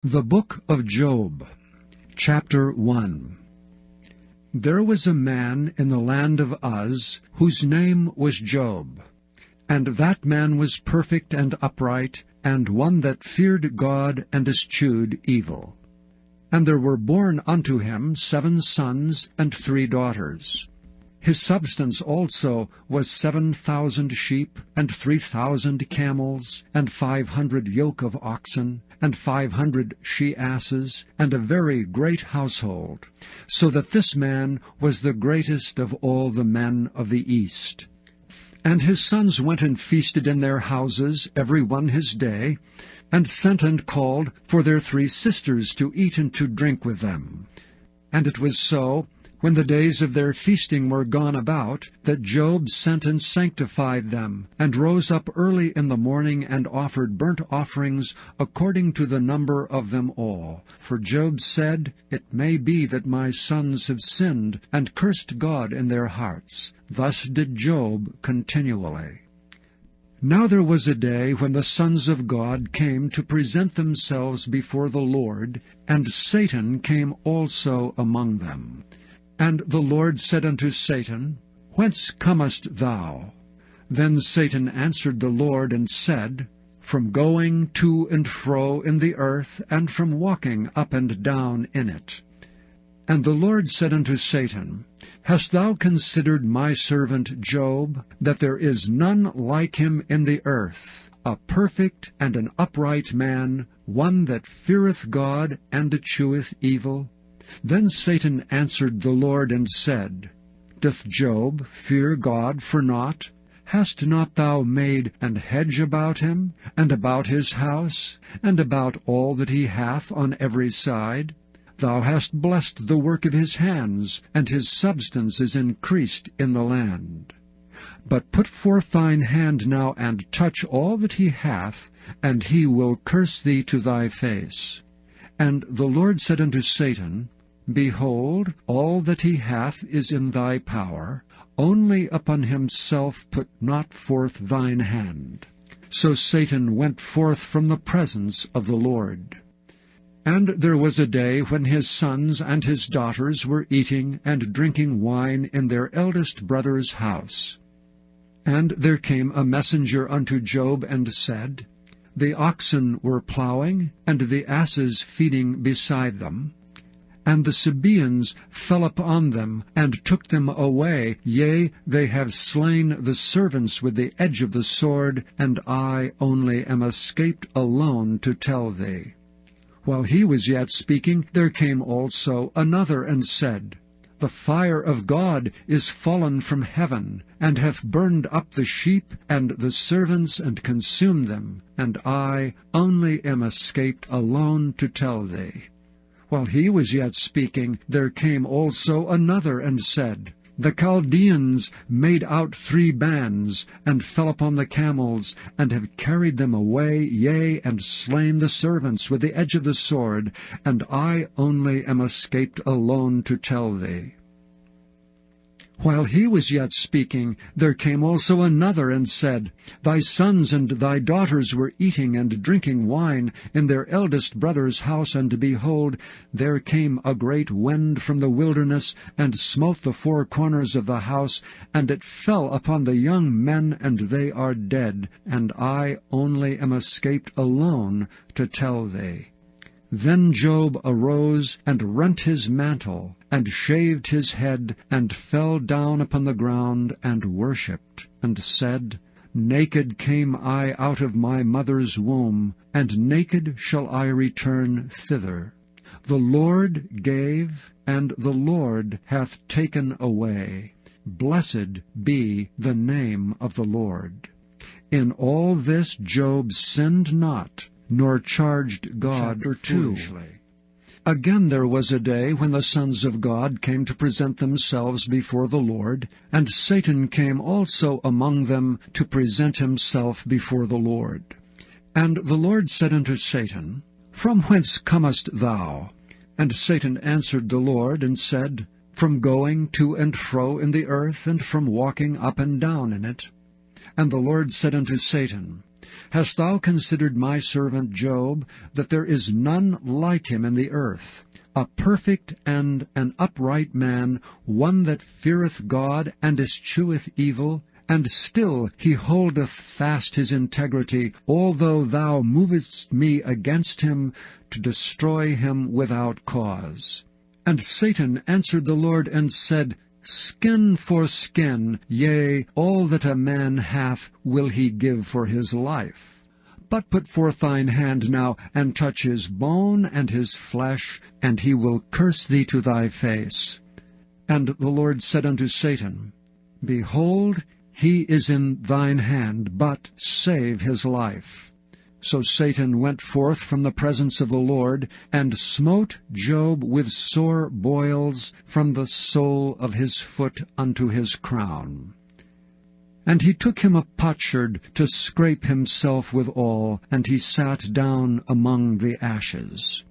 The Book of Job, Chapter 1. There was a man in the land of Uz, whose name was Job. And that man was perfect and upright, and one that feared God and eschewed evil. And there were born unto him 7 sons and 3 daughters. His substance also was 7,000 sheep, and 3,000 camels, and 500 yoke of oxen, and 500 she-asses, and a very great household, so that this man was the greatest of all the men of the east. And his sons went and feasted in their houses, every one his day, and sent and called for their 3 sisters to eat and to drink with them. And it was so, when the days of their feasting were gone about, that Job sent and sanctified them, and rose up early in the morning, and offered burnt offerings according to the number of them all. For Job said, It may be that my sons have sinned, and cursed God in their hearts. Thus did Job continually. Now there was a day when the sons of God came to present themselves before the Lord, and Satan came also among them. And the Lord said unto Satan, Whence comest thou? Then Satan answered the Lord and said, From going to and fro in the earth, and from walking up and down in it. And the Lord said unto Satan, Hast thou considered my servant Job, that there is none like him in the earth, a perfect and an upright man, one that feareth God and escheweth evil? Then Satan answered the Lord and said, Doth Job fear God for naught? Hast not thou made an hedge about him, and about his house, and about all that he hath on every side? Thou hast blessed the work of his hands, and his substance is increased in the land. But put forth thine hand now, and touch all that he hath, and he will curse thee to thy face. And the Lord said unto Satan, Behold, all that he hath is in thy power, only upon himself put not forth thine hand. So Satan went forth from the presence of the Lord. And there was a day when his sons and his daughters were eating and drinking wine in their eldest brother's house. And there came a messenger unto Job, and said, The oxen were plowing, and the asses feeding beside them. And the Sabaeans fell upon them, and took them away. Yea, they have slain the servants with the edge of the sword, and I only am escaped alone to tell thee. While he was yet speaking, there came also another, and said, The fire of God is fallen from heaven, and hath burned up the sheep and the servants, and consumed them, and I only am escaped alone to tell thee. While he was yet speaking, there came also another, and said, The Chaldeans made out 3 bands, and fell upon the camels, and have carried them away, yea, and slain the servants with the edge of the sword, and I only am escaped alone to tell thee. While he was yet speaking, there came also another, and said, Thy sons and thy daughters were eating and drinking wine in their eldest brother's house, and behold, there came a great wind from the wilderness, and smote the 4 corners of the house, and it fell upon the young men, and they are dead, and I only am escaped alone to tell thee. Then Job arose, and rent his mantle, and shaved his head, and fell down upon the ground, and worshipped, and said, Naked came I out of my mother's womb, and naked shall I return thither. The Lord gave, and the Lord hath taken away. Blessed be the name of the Lord. In all this Job sinned not, nor charged God foolishly. Again there was a day when the sons of God came to present themselves before the Lord, and Satan came also among them to present himself before the Lord. And the Lord said unto Satan, From whence comest thou? And Satan answered the Lord, and said, From going to and fro in the earth, and from walking up and down in it. And the Lord said unto Satan, Hast thou considered my servant Job, that there is none like him in the earth, a perfect and an upright man, one that feareth God, and escheweth evil, and still he holdeth fast his integrity, although thou movest me against him to destroy him without cause. And Satan answered the Lord and said, Skin for skin, yea, all that a man hath will he give for his life. But put forth thine hand now, and touch his bone and his flesh, and he will curse thee to thy face. And the Lord said unto Satan, Behold, he is in thine hand, but save his life. So Satan went forth from the presence of the Lord, and smote Job with sore boils from the sole of his foot unto his crown. And he took him a potsherd to scrape himself withal, and he sat down among the ashes.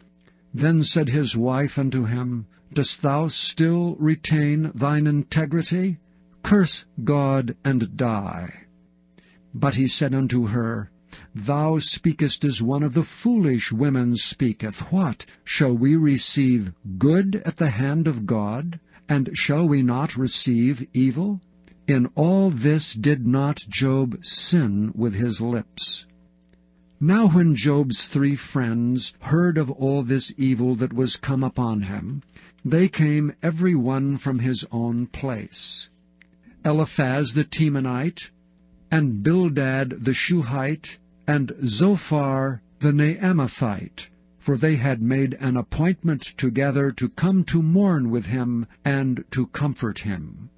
Then said his wife unto him, Dost thou still retain thine integrity? Curse God and die. But he said unto her, Thou speakest as one of the foolish women speaketh. What? Shall we receive good at the hand of God? And shall we not receive evil? In all this did not Job sin with his lips. Now when Job's 3 friends heard of all this evil that was come upon him, they came every one from his own place. Eliphaz the Temanite, and Bildad the Shuhite, and Zophar the Naamathite, for they had made an appointment together to come to mourn with him and to comfort him.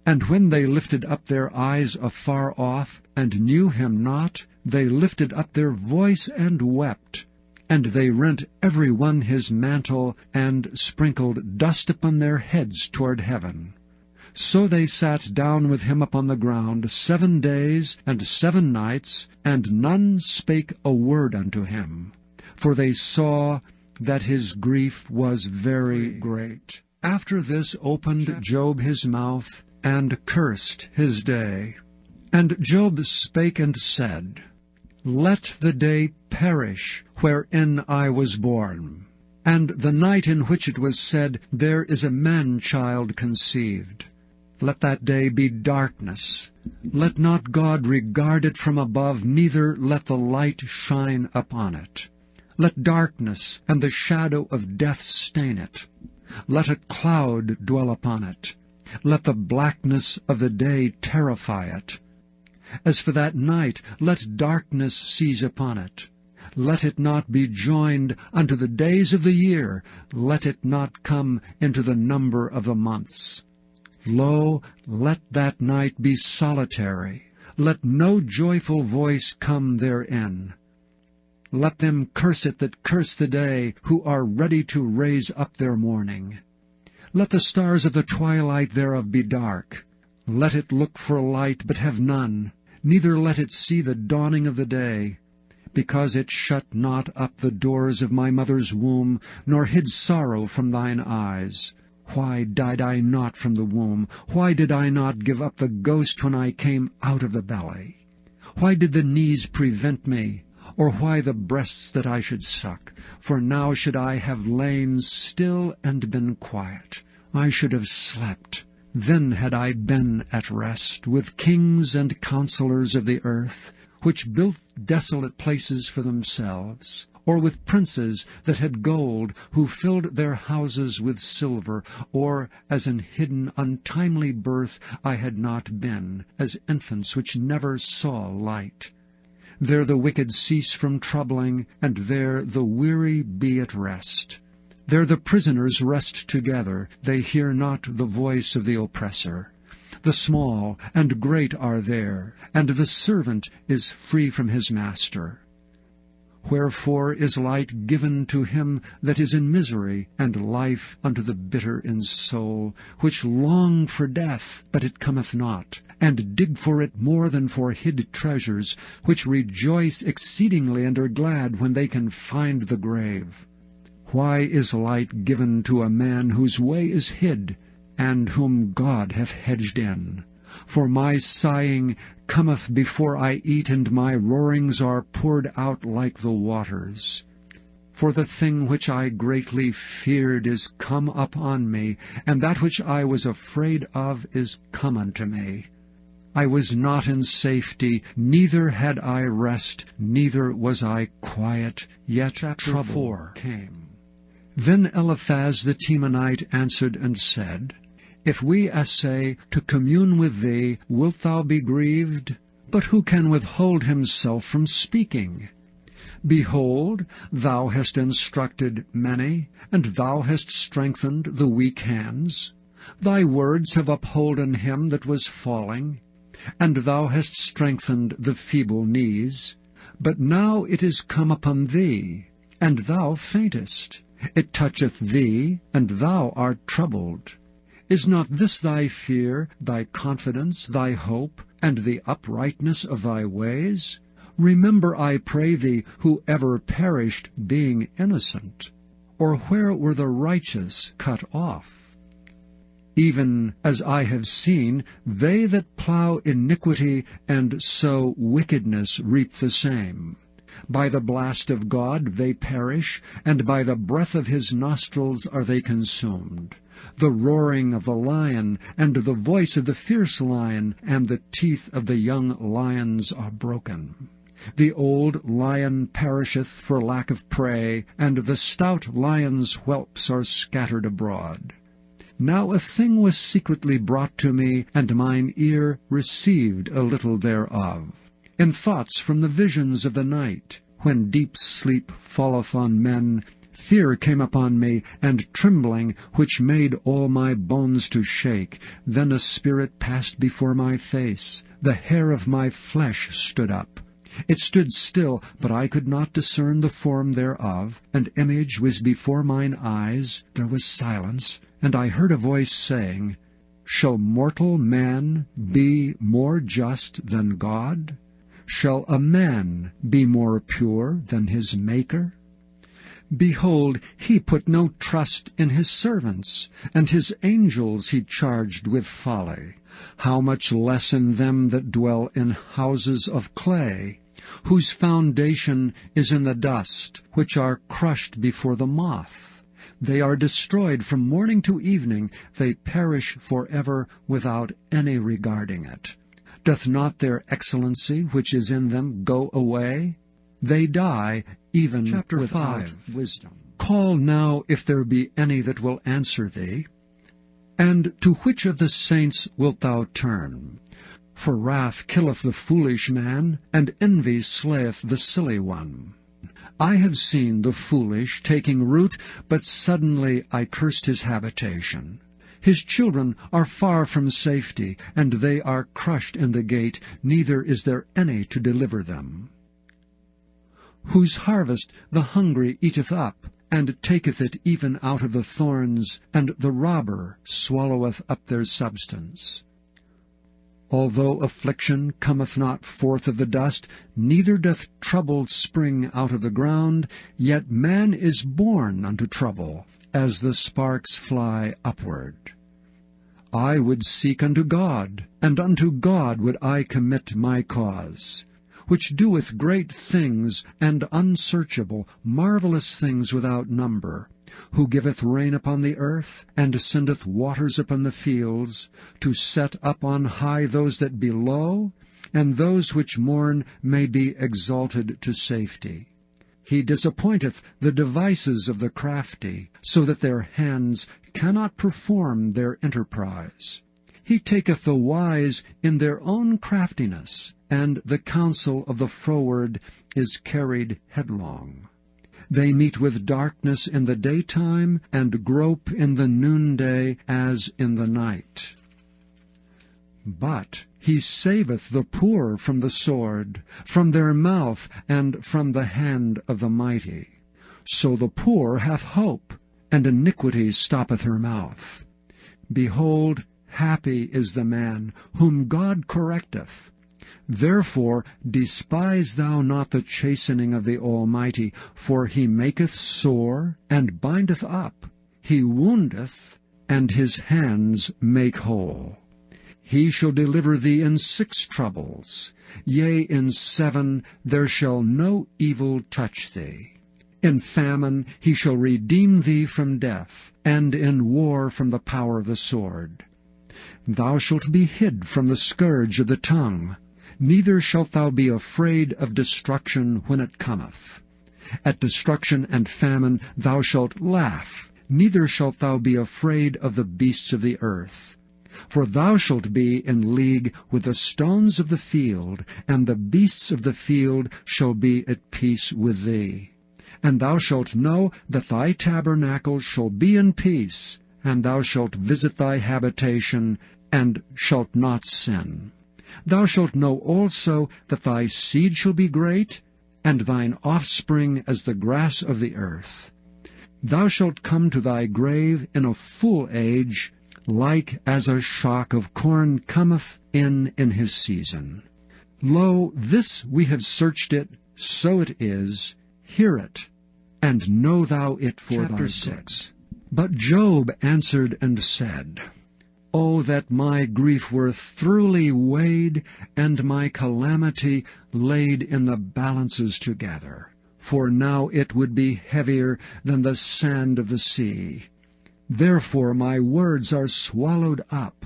And when they lifted up their eyes afar off, and knew him not, they lifted up their voice and wept. And they rent every one his mantle, and sprinkled dust upon their heads toward heaven. So they sat down with him upon the ground 7 days and 7 nights, and none spake a word unto him, for they saw that his grief was very great. After this opened Job his mouth, and cursed his day. And Job spake and said, Let the day perish wherein I was born, and the night in which it was said, There is a man-child conceived. Let that day be darkness. Let not God regard it from above, neither let the light shine upon it. Let darkness and the shadow of death stain it. Let a cloud dwell upon it. Let the blackness of the day terrify it. As for that night, let darkness seize upon it. Let it not be joined unto the days of the year. Let it not come into the number of the months. Lo, let that night be solitary. Let no joyful voice come therein. Let them curse it that curse the day, who are ready to raise up their mourning. Let the stars of the twilight thereof be dark. Let it look for light, but have none, neither let it see the dawning of the day. Because it shut not up the doors of my mother's womb, nor hid sorrow from thine eyes. Why died I not from the womb? Why did I not give up the ghost when I came out of the belly? Why did the knees prevent me? Or why the breasts that I should suck? For now should I have lain still and been quiet. I should have slept. Then had I been at rest with kings and counselors of the earth, which built desolate places for themselves, or with princes that had gold, who filled their houses with silver, or as an hidden untimely birth I had not been, as infants which never saw light. There the wicked cease from troubling, and there the weary be at rest. There the prisoners rest together, they hear not the voice of the oppressor. The small and great are there, and the servant is free from his master. Wherefore is light given to him that is in misery, and life unto the bitter in soul, which long for death, but it cometh not, and dig for it more than for hid treasures, which rejoice exceedingly and are glad when they can find the grave. Why is light given to a man whose way is hid, and whom God hath hedged in? For my sighing cometh before I eat, and my roarings are poured out like the waters. For the thing which I greatly feared is come upon me, and that which I was afraid of is come unto me. I was not in safety, neither had I rest, neither was I quiet, yet trouble came. Then Eliphaz the Temanite answered and said, If we essay to commune with thee, wilt thou be grieved? But who can withhold himself from speaking? Behold, thou hast instructed many, and thou hast strengthened the weak hands. Thy words have upholden him that was falling, and thou hast strengthened the feeble knees. But now it is come upon thee, and thou faintest. It toucheth thee, and thou art troubled. Is not this thy fear, thy confidence, thy hope, and the uprightness of thy ways? Remember, I pray thee, who ever perished, being innocent, or where were the righteous cut off? Even as I have seen, they that plough iniquity and sow wickedness reap the same. By the blast of God they perish, and by the breath of his nostrils are they consumed. The roaring of the lion, and the voice of the fierce lion, and the teeth of the young lions are broken. The old lion perisheth for lack of prey, and the stout lion's whelps are scattered abroad. Now a thing was secretly brought to me, and mine ear received a little thereof. In thoughts from the visions of the night, when deep sleep falleth on men, fear came upon me, and trembling, which made all my bones to shake. Then a spirit passed before my face. The hair of my flesh stood up. It stood still, but I could not discern the form thereof. An image was before mine eyes. There was silence, and I heard a voice saying, Shall mortal man be more just than God? Shall a man be more pure than his Maker? Behold, he put no trust in his servants, and his angels he charged with folly. How much less in them that dwell in houses of clay, whose foundation is in the dust, which are crushed before the moth. They are destroyed from morning to evening, they perish forever without any regarding it. Doth not their excellency which is in them go away? They die even without wisdom. Call now if there be any that will answer thee. And to which of the saints wilt thou turn? For wrath killeth the foolish man, and envy slayeth the silly one. I have seen the foolish taking root, but suddenly I cursed his habitation. His children are far from safety, and they are crushed in the gate, neither is there any to deliver them. Whose harvest the hungry eateth up, and taketh it even out of the thorns, and the robber swalloweth up their substance. Although affliction cometh not forth of the dust, neither doth trouble spring out of the ground, yet man is born unto trouble, as the sparks fly upward. I would seek unto God, and unto God would I commit my cause, which doeth great things and unsearchable, marvelous things without number, who giveth rain upon the earth, and sendeth waters upon the fields, to set up on high those that be low, and those which mourn may be exalted to safety. He disappointeth the devices of the crafty, so that their hands cannot perform their enterprise. He taketh the wise in their own craftiness, and the counsel of the froward is carried headlong. They meet with darkness in the daytime, and grope in the noonday as in the night. But he saveth the poor from the sword, from their mouth, and from the hand of the mighty. So the poor hath hope, and iniquity stoppeth her mouth. Behold, happy is the man whom God correcteth. Therefore despise thou not the chastening of the Almighty, for he maketh sore, and bindeth up. He woundeth, and his hands make whole. he shall deliver thee in 6 troubles. Yea, in 7 there shall no evil touch thee. In famine he shall redeem thee from death, and in war from the power of the sword. Thou shalt be hid from the scourge of the tongue, neither shalt thou be afraid of destruction when it cometh. At destruction and famine thou shalt laugh, neither shalt thou be afraid of the beasts of the earth. For thou shalt be in league with the stones of the field, and the beasts of the field shall be at peace with thee. And thou shalt know that thy tabernacle shall be in peace, and thou shalt visit thy habitation, and shalt not sin. Thou shalt know also that thy seed shall be great, and thine offspring as the grass of the earth. Thou shalt come to thy grave in a full age, like as a shock of corn cometh in his season. Lo, this we have searched it, so it is. Hear it, and know thou it for thy good. 6. But Job answered and said, O that my grief were thoroughly weighed, and my calamity laid in the balances together. For now it would be heavier than the sand of the sea. Therefore my words are swallowed up.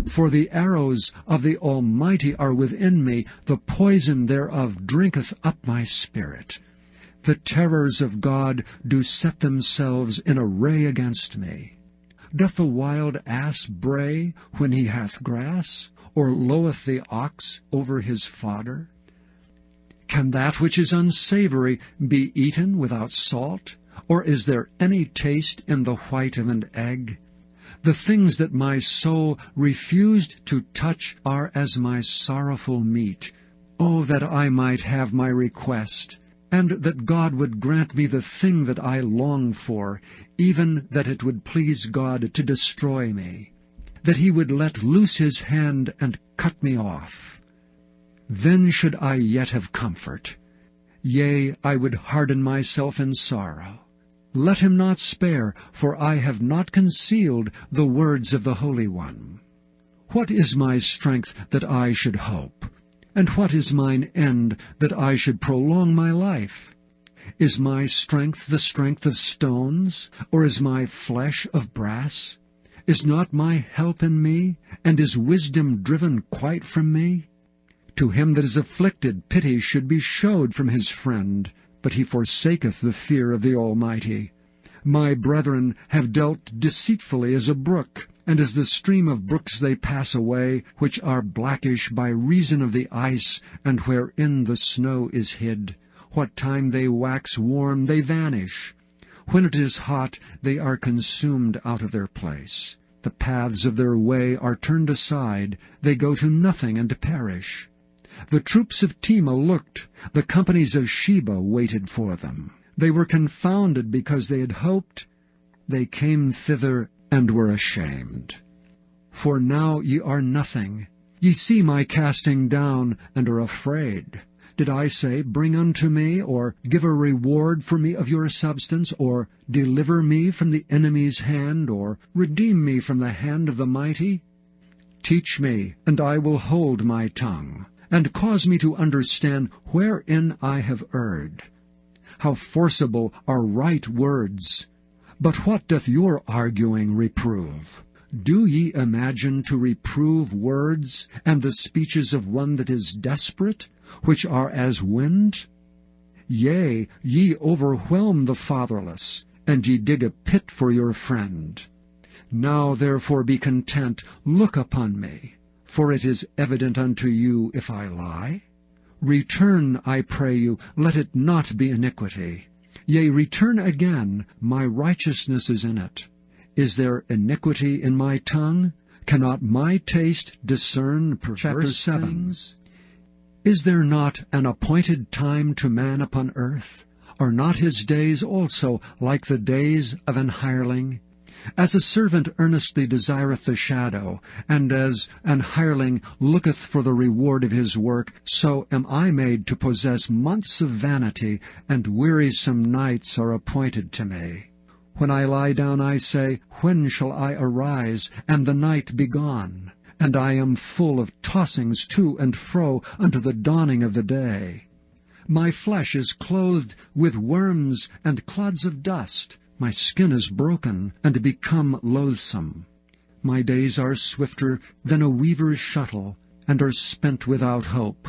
For the arrows of the Almighty are within me, the poison thereof drinketh up my spirit. The terrors of God do set themselves in array against me. Doth the wild ass bray when he hath grass, or loweth the ox over his fodder? Can that which is unsavory be eaten without salt? Or is there any taste in the white of an egg? The things that my soul refused to touch are as my sorrowful meat. Oh, that I might have my request, and that God would grant me the thing that I long for, even that it would please God to destroy me, that he would let loose his hand and cut me off. Then should I yet have comfort. Yea, I would harden myself in sorrow. Let him not spare, for I have not concealed the words of the Holy One. What is my strength that I should hope? And what is mine end that I should prolong my life? Is my strength the strength of stones, or is my flesh of brass? Is not my help in me, and is wisdom driven quite from me? To him that is afflicted pity should be showed from his friend, but he forsaketh the fear of the Almighty. My brethren have dealt deceitfully as a brook, and as the stream of brooks they pass away, which are blackish by reason of the ice, and wherein the snow is hid. What time they wax warm, they vanish. When it is hot, they are consumed out of their place. The paths of their way are turned aside, they go to nothing and perish. The troops of Tema looked, the companies of Sheba waited for them. They were confounded because they had hoped. They came thither and were ashamed. For now ye are nothing. Ye see my casting down, and are afraid. Did I say, Bring unto me, or give a reward for me of your substance, or deliver me from the enemy's hand, or redeem me from the hand of the mighty? Teach me, and I will hold my tongue, and cause me to understand wherein I have erred. How forcible are right words! But what doth your arguing reprove? Do ye imagine to reprove words, and the speeches of one that is desperate, which are as wind? Yea, ye overwhelm the fatherless, and ye dig a pit for your friend. Now therefore be content, look upon me, for it is evident unto you if I lie. Return, I pray you, let it not be iniquity. Yea, return again, my righteousness is in it. Is there iniquity in my tongue? Cannot my taste discern perverse things? Is there not an appointed time to man upon earth? Are not his days also like the days of an hireling? As a servant earnestly desireth the shadow, and as an hireling looketh for the reward of his work, so am I made to possess months of vanity, and wearisome nights are appointed to me. When I lie down, I say, When shall I arise, and the night be gone? and I am full of tossings to and fro unto the dawning of the day. My flesh is clothed with worms and clods of dust. My skin is broken and become loathsome. My days are swifter than a weaver's shuttle, and are spent without hope.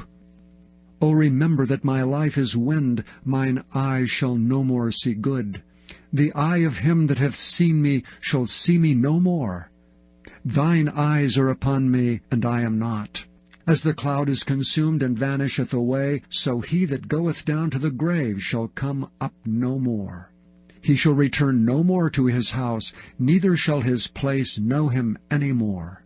O remember that my life is wind, mine eye shall no more see good. The eye of him that hath seen me shall see me no more. Thine eyes are upon me, and I am not. As the cloud is consumed and vanisheth away, so he that goeth down to the grave shall come up no more. He shall return no more to his house, neither shall his place know him any more.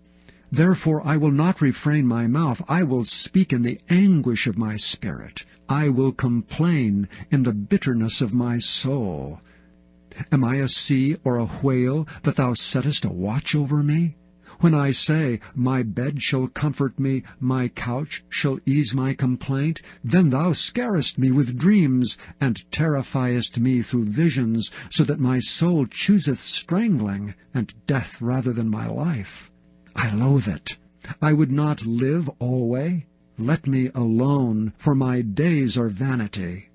Therefore I will not refrain my mouth, I will speak in the anguish of my spirit. I will complain in the bitterness of my soul. Am I a sea or a whale, that thou settest a watch over me? When I say, my bed shall comfort me, my couch shall ease my complaint, then thou scarest me with dreams, and terrifiest me through visions, so that my soul chooseth strangling, and death rather than my life. I loathe it. I would not live alway. Let me alone, for my days are vanity.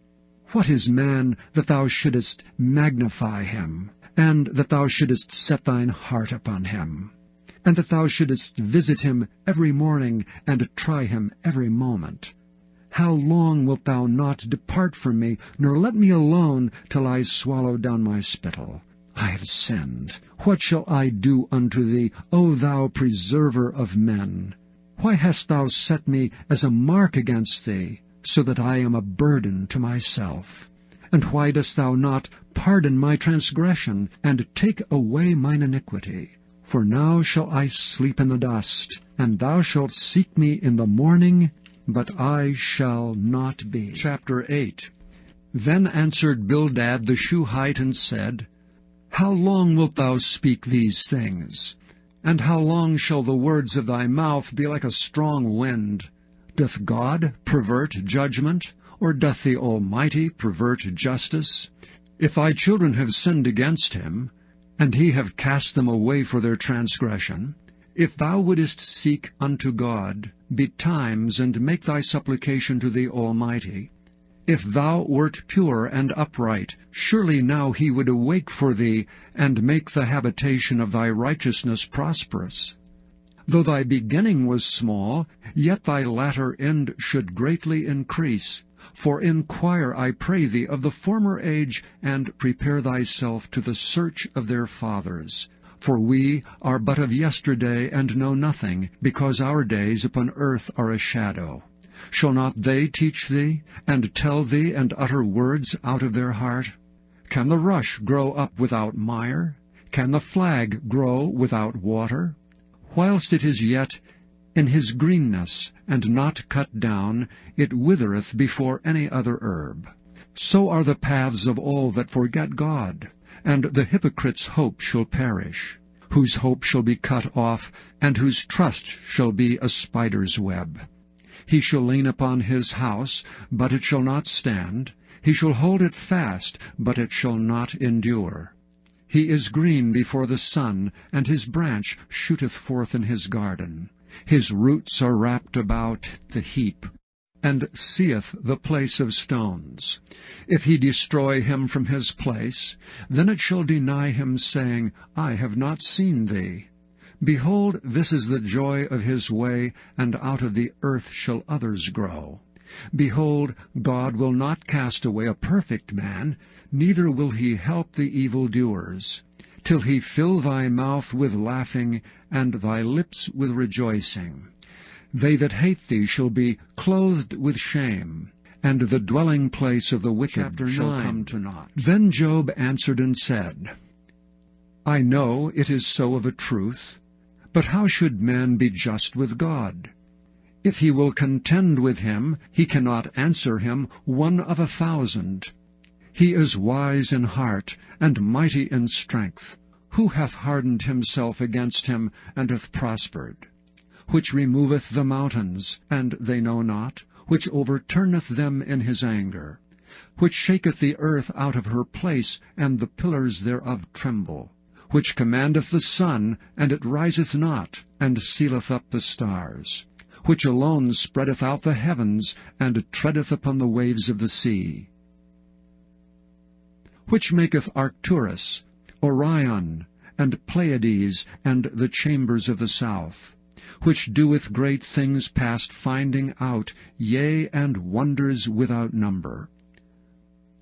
What is man, that thou shouldest magnify him, and that thou shouldest set thine heart upon him? And that thou shouldest visit him every morning, and try him every moment. How long wilt thou not depart from me, nor let me alone, till I swallow down my spittle? I have sinned. What shall I do unto thee, O thou preserver of men? Why hast thou set me as a mark against thee, so that I am a burden to myself? And why dost thou not pardon my transgression, and take away mine iniquity? For now shall I sleep in the dust, and thou shalt seek me in the morning, but I shall not be. Chapter 8. Then answered Bildad the Shuhite, and said, How long wilt thou speak these things? And how long shall the words of thy mouth be like a strong wind? Doth God pervert judgment, or doth the Almighty pervert justice? If thy children have sinned against him, and he have cast them away for their transgression, if thou wouldest seek unto God betimes, and make thy supplication to the Almighty, if thou wert pure and upright, surely now he would awake for thee, and make the habitation of thy righteousness prosperous. Though thy beginning was small, yet thy latter end should greatly increase. For inquire, I pray thee, of the former age, and prepare thyself to the search of their fathers. For we are but of yesterday, and know nothing, because our days upon earth are a shadow. Shall not they teach thee, and tell thee, and utter words out of their heart? Can the rush grow up without mire? Can the flag grow without water? Whilst it is yet in his greenness, and not cut down, it withereth before any other herb. So are the paths of all that forget God, and the hypocrite's hope shall perish, whose hope shall be cut off, and whose trust shall be a spider's web. He shall lean upon his house, but it shall not stand. He shall hold it fast, but it shall not endure. He is green before the sun, and his branch shooteth forth in his garden. His roots are wrapped about the heap, and seeth the place of stones. If he destroy him from his place, then it shall deny him, saying, I have not seen thee. Behold, this is the joy of his way, and out of the earth shall others grow. Behold, God will not cast away a perfect man, neither will he help the evildoers, till he fill thy mouth with laughing, and thy lips with rejoicing. They that hate thee shall be clothed with shame, and the dwelling place of the wicked shall come to naught. Then Job answered and said, I know it is so of a truth, but how should man be just with God? If he will contend with him, he cannot answer him 1 of 1,000. He is wise in heart, and mighty in strength. Who hath hardened himself against him, and hath prospered? Which removeth the mountains, and they know not, which overturneth them in his anger, which shaketh the earth out of her place, and the pillars thereof tremble, which commandeth the sun, and it riseth not, and sealeth up the stars, which alone spreadeth out the heavens, and treadeth upon the waves of the sea, which maketh Arcturus, Orion, and Pleiades, and the chambers of the south, which doeth great things past finding out, yea, and wonders without number.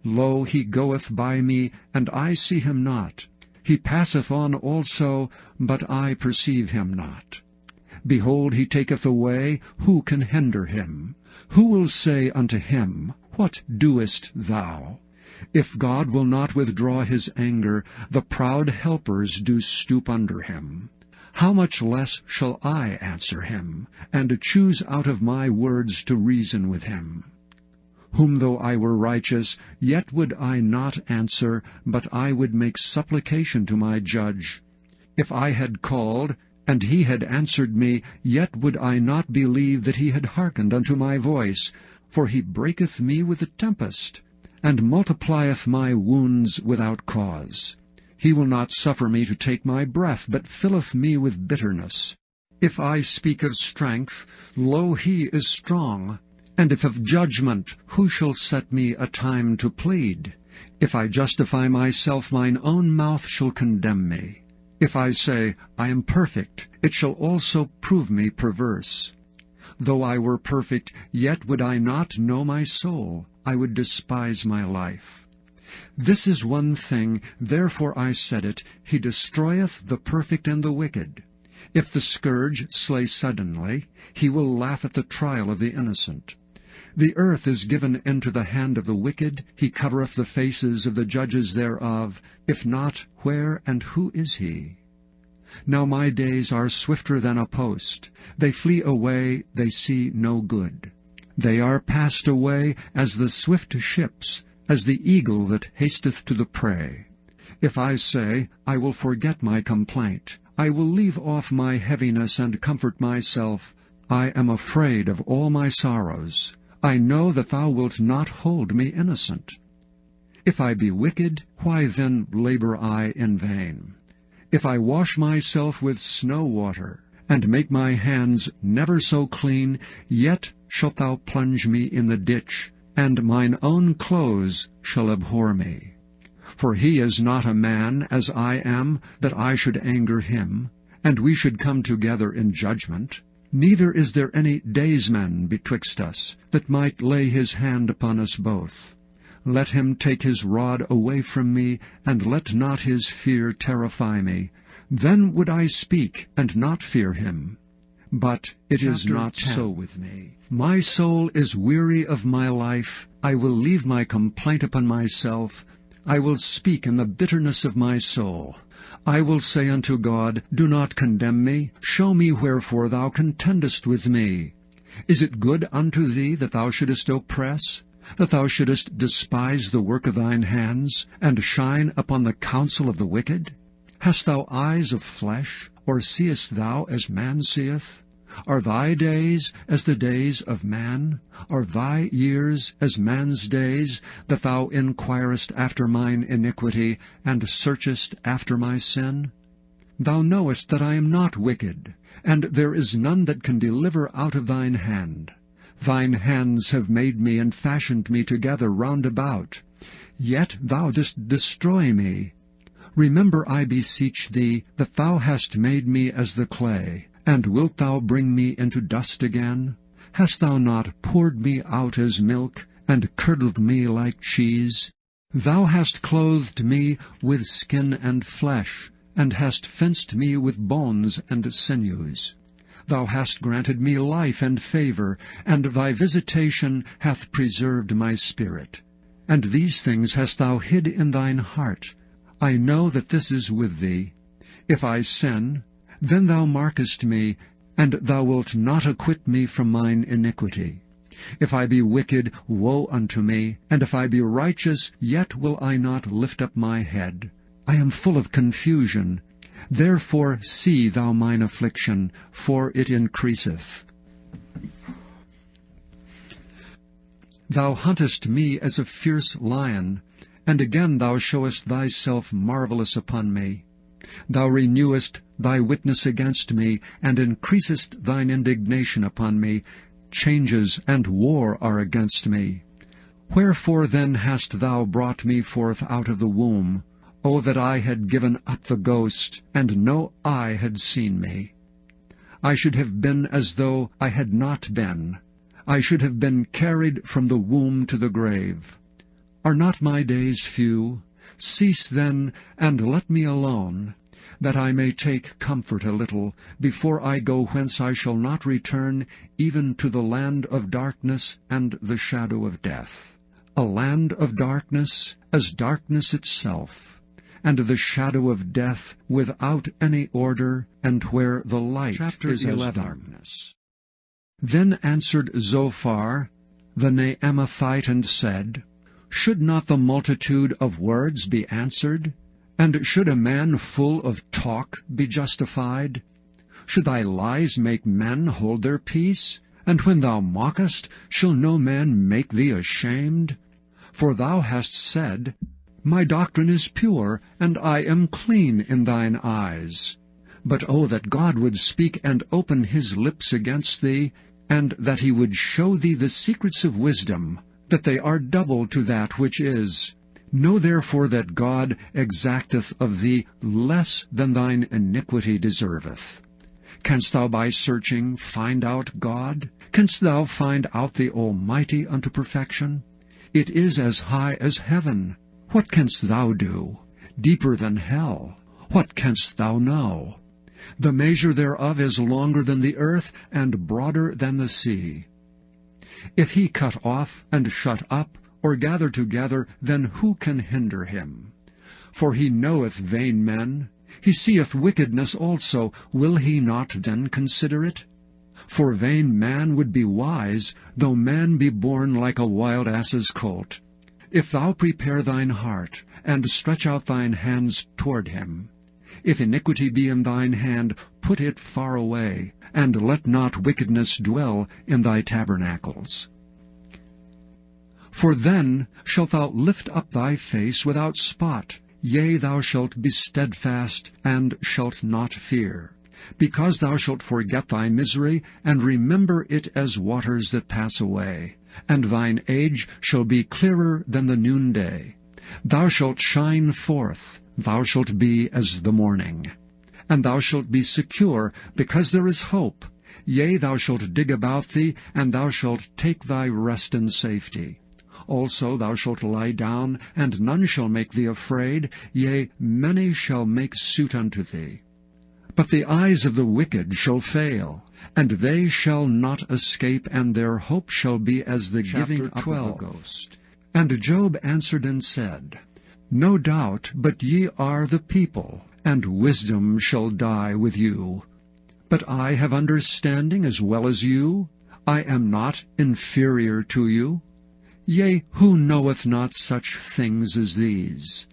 Lo, he goeth by me, and I see him not. He passeth on also, but I perceive him not. Behold, he taketh away, who can hinder him? Who will say unto him, What doest thou? If God will not withdraw his anger, the proud helpers do stoop under him. How much less shall I answer him, and choose out of my words to reason with him? Whom though I were righteous, yet would I not answer, but I would make supplication to my judge. If I had called, and he had answered me, yet would I not believe that he had hearkened unto my voice. For he breaketh me with a tempest, and multiplieth my wounds without cause. He will not suffer me to take my breath, but filleth me with bitterness. If I speak of strength, lo, he is strong. And if of judgment, who shall set me a time to plead? If I justify myself, mine own mouth shall condemn me. If I say, I am perfect, it shall also prove me perverse. Though I were perfect, yet would I not know my soul. I would despise my life. This is one thing, therefore I said it, he destroyeth the perfect and the wicked. If the scourge slay suddenly, he will laugh at the trial of the innocent. The earth is given into the hand of the wicked, he covereth the faces of the judges thereof. If not, where and who is he? Now my days are swifter than a post. They flee away, they see no good. They are passed away as the swift ships, as the eagle that hasteth to the prey. If I say, I will forget my complaint, I will leave off my heaviness and comfort myself, I am afraid of all my sorrows. I know that thou wilt not hold me innocent. If I be wicked, why then labor I in vain? If I wash myself with snow water, and make my hands never so clean, yet shalt thou plunge me in the ditch, and mine own clothes shall abhor me. For he is not a man, as I am, that I should anger him, and we should come together in judgment. Neither is there any daysman betwixt us, that might lay his hand upon us both. Let him take his rod away from me, and let not his fear terrify me. Then would I speak, and not fear him. But it is not so with me. My soul is weary of my life. I will leave my complaint upon myself. I will speak in the bitterness of my soul. I will say unto God, Do not condemn me. Show me wherefore thou contendest with me. Is it good unto thee that thou shouldest oppress, that thou shouldest despise the work of thine hands, and shine upon the counsel of the wicked? Hast thou eyes of flesh, or seest thou as man seeth? Are thy days as the days of man? Are thy years as man's days, that thou inquirest after mine iniquity, and searchest after my sin? Thou knowest that I am not wicked, and there is none that can deliver out of thine hand. Thine hands have made me and fashioned me together round about. Yet thou didst destroy me. Remember, I beseech thee, that thou hast made me as the clay. And wilt thou bring me into dust again? Hast thou not poured me out as milk, and curdled me like cheese? Thou hast clothed me with skin and flesh, and hast fenced me with bones and sinews. Thou hast granted me life and favor, and thy visitation hath preserved my spirit. And these things hast thou hid in thine heart. I know that this is with thee. If I sin, then thou markest me, and thou wilt not acquit me from mine iniquity. If I be wicked, woe unto me, and if I be righteous, yet will I not lift up my head. I am full of confusion. Therefore see thou mine affliction, for it increaseth. Thou huntest me as a fierce lion, and again thou showest thyself marvelous upon me. Thou renewest thy witness against me, and increasest thine indignation upon me. Changes and war are against me. Wherefore then hast thou brought me forth out of the womb? O that I had given up the ghost, and no eye had seen me! I should have been as though I had not been. I should have been carried from the womb to the grave. Are not my days few? Cease then, and let me alone, that I may take comfort a little, before I go whence I shall not return, even to the land of darkness and the shadow of death. A land of darkness, as darkness itself, and the shadow of death without any order, and where the light is 11. As darkness. Then answered Zophar the Naamathite, and said, Should not the multitude of words be answered? And should a man full of talk be justified? Should thy lies make men hold their peace? And when thou mockest, shall no man make thee ashamed? For thou hast said, My doctrine is pure, and I am clean in thine eyes. But oh, that God would speak and open his lips against thee, and that he would show thee the secrets of wisdom, that they are double to that which is. Know therefore that God exacteth of thee less than thine iniquity deserveth. Canst thou by searching find out God? Canst thou find out the Almighty unto perfection? It is as high as heaven. What canst thou do? Deeper than hell. What canst thou know? The measure thereof is longer than the earth, and broader than the sea. If he cut off and shut up, or gather together, then who can hinder him? For he knoweth vain men. He seeth wickedness also. Will he not then consider it? For vain man would be wise, though man be born like a wild ass's colt. If thou prepare thine heart, and stretch out thine hands toward him, if iniquity be in thine hand, put it far away, and let not wickedness dwell in thy tabernacles. For then shalt thou lift up thy face without spot, yea, thou shalt be steadfast, and shalt not fear, because thou shalt forget thy misery, and remember it as waters that pass away, and thine age shall be clearer than the noonday. Thou shalt shine forth, thou shalt be as the morning. And thou shalt be secure, because there is hope. Yea, thou shalt dig about thee, and thou shalt take thy rest in safety. Also thou shalt lie down, and none shall make thee afraid, yea, many shall make suit unto thee. But the eyes of the wicked shall fail, and they shall not escape, and their hope shall be as the giving up of a ghost. And Job answered and said, No doubt, but ye are the people, and wisdom shall die with you. But I have understanding as well as you. I am not inferior to you. Yea, who knoweth not such things as these?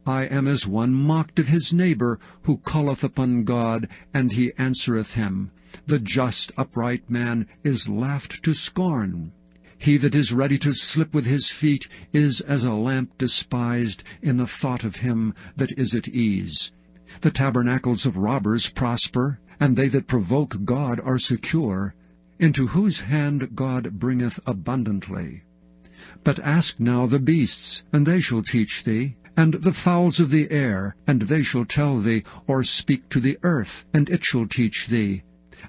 I am as one mocked of his neighbor, who calleth upon God, and he answereth him. The just upright man is laughed to scorn. He that is ready to slip with his feet is as a lamp despised in the thought of him that is at ease. The tabernacles of robbers prosper, and they that provoke God are secure, into whose hand God bringeth abundantly. But ask now the beasts, and they shall teach thee, and the fowls of the air, and they shall tell thee, or speak to the earth, and it shall teach thee,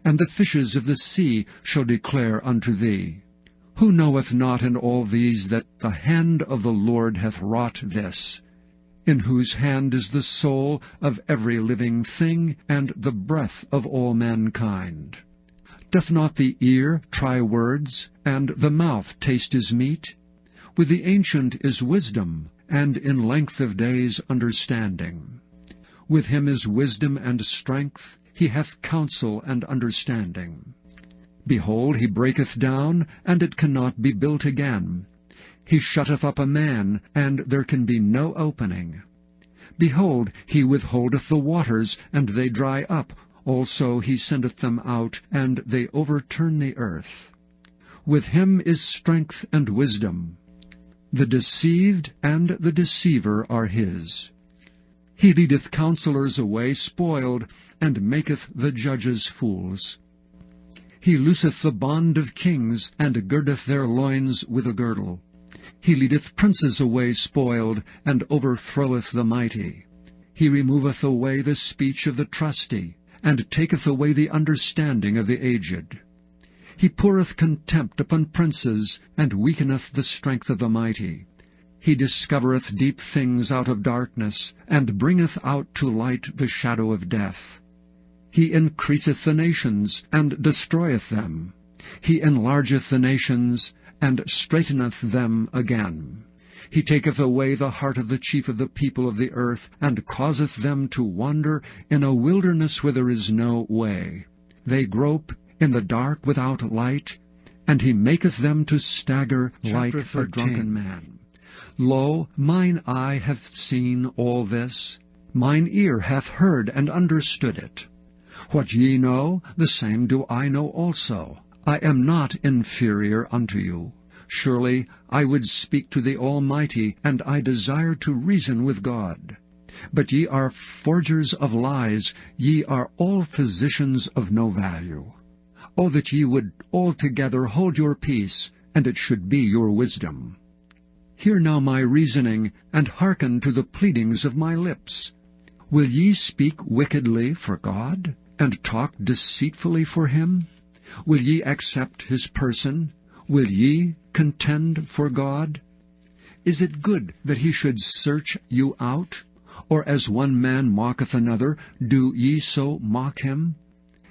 and the fishes of the sea shall declare unto thee. Who knoweth not in all these that the hand of the Lord hath wrought this? In whose hand is the soul of every living thing, and the breath of all mankind? Doth not the ear try words, and the mouth taste his meat? With the ancient is wisdom, and in length of days understanding. With him is wisdom and strength, he hath counsel and understanding. Behold, he breaketh down, and it cannot be built again. He shutteth up a man, and there can be no opening. Behold, he withholdeth the waters, and they dry up. Also he sendeth them out, and they overturn the earth. With him is strength and wisdom. The deceived and the deceiver are his. He leadeth counselors away spoiled, and maketh the judges fools. He looseth the bond of kings, and girdeth their loins with a girdle. He leadeth princes away spoiled, and overthroweth the mighty. He removeth away the speech of the trusty, and taketh away the understanding of the aged. He poureth contempt upon princes, and weakeneth the strength of the mighty. He discovereth deep things out of darkness, and bringeth out to light the shadow of death. He increaseth the nations, and destroyeth them. He enlargeth the nations, and straighteneth them again. He taketh away the heart of the chief of the people of the earth, and causeth them to wander in a wilderness where there is no way. They grope in the dark without light, and he maketh them to stagger like a drunken man. Lo, mine eye hath seen all this, mine ear hath heard and understood it. What ye know, the same do I know also. I am not inferior unto you. Surely I would speak to the Almighty, and I desire to reason with God. But ye are forgers of lies, ye are all physicians of no value. O that ye would altogether hold your peace, and it should be your wisdom. Hear now my reasoning, and hearken to the pleadings of my lips. Will ye speak wickedly for God, and talk deceitfully for him? Will ye accept his person? Will ye contend for God? Is it good that he should search you out? Or as one man mocketh another, do ye so mock him?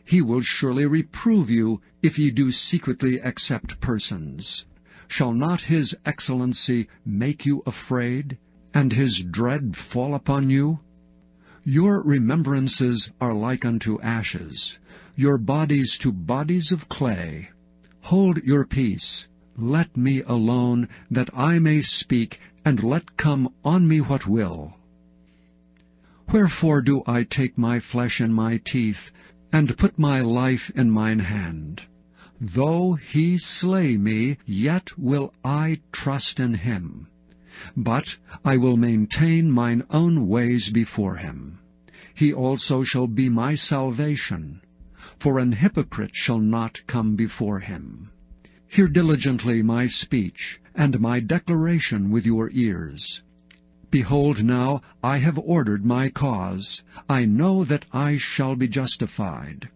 He will surely reprove you, if ye do secretly accept persons. Shall not his excellency make you afraid, and his dread fall upon you? Your remembrances are like unto ashes, your bodies to bodies of clay. Hold your peace, let me alone, that I may speak, and let come on me what will. Wherefore do I take my flesh in my teeth, and put my life in mine hand? Though he slay me, yet will I trust in him. But I will maintain mine own ways before him. He also shall be my salvation, for an hypocrite shall not come before him. Hear diligently my speech, and my declaration with your ears. Behold now, I have ordered my cause. I know that I shall be justified.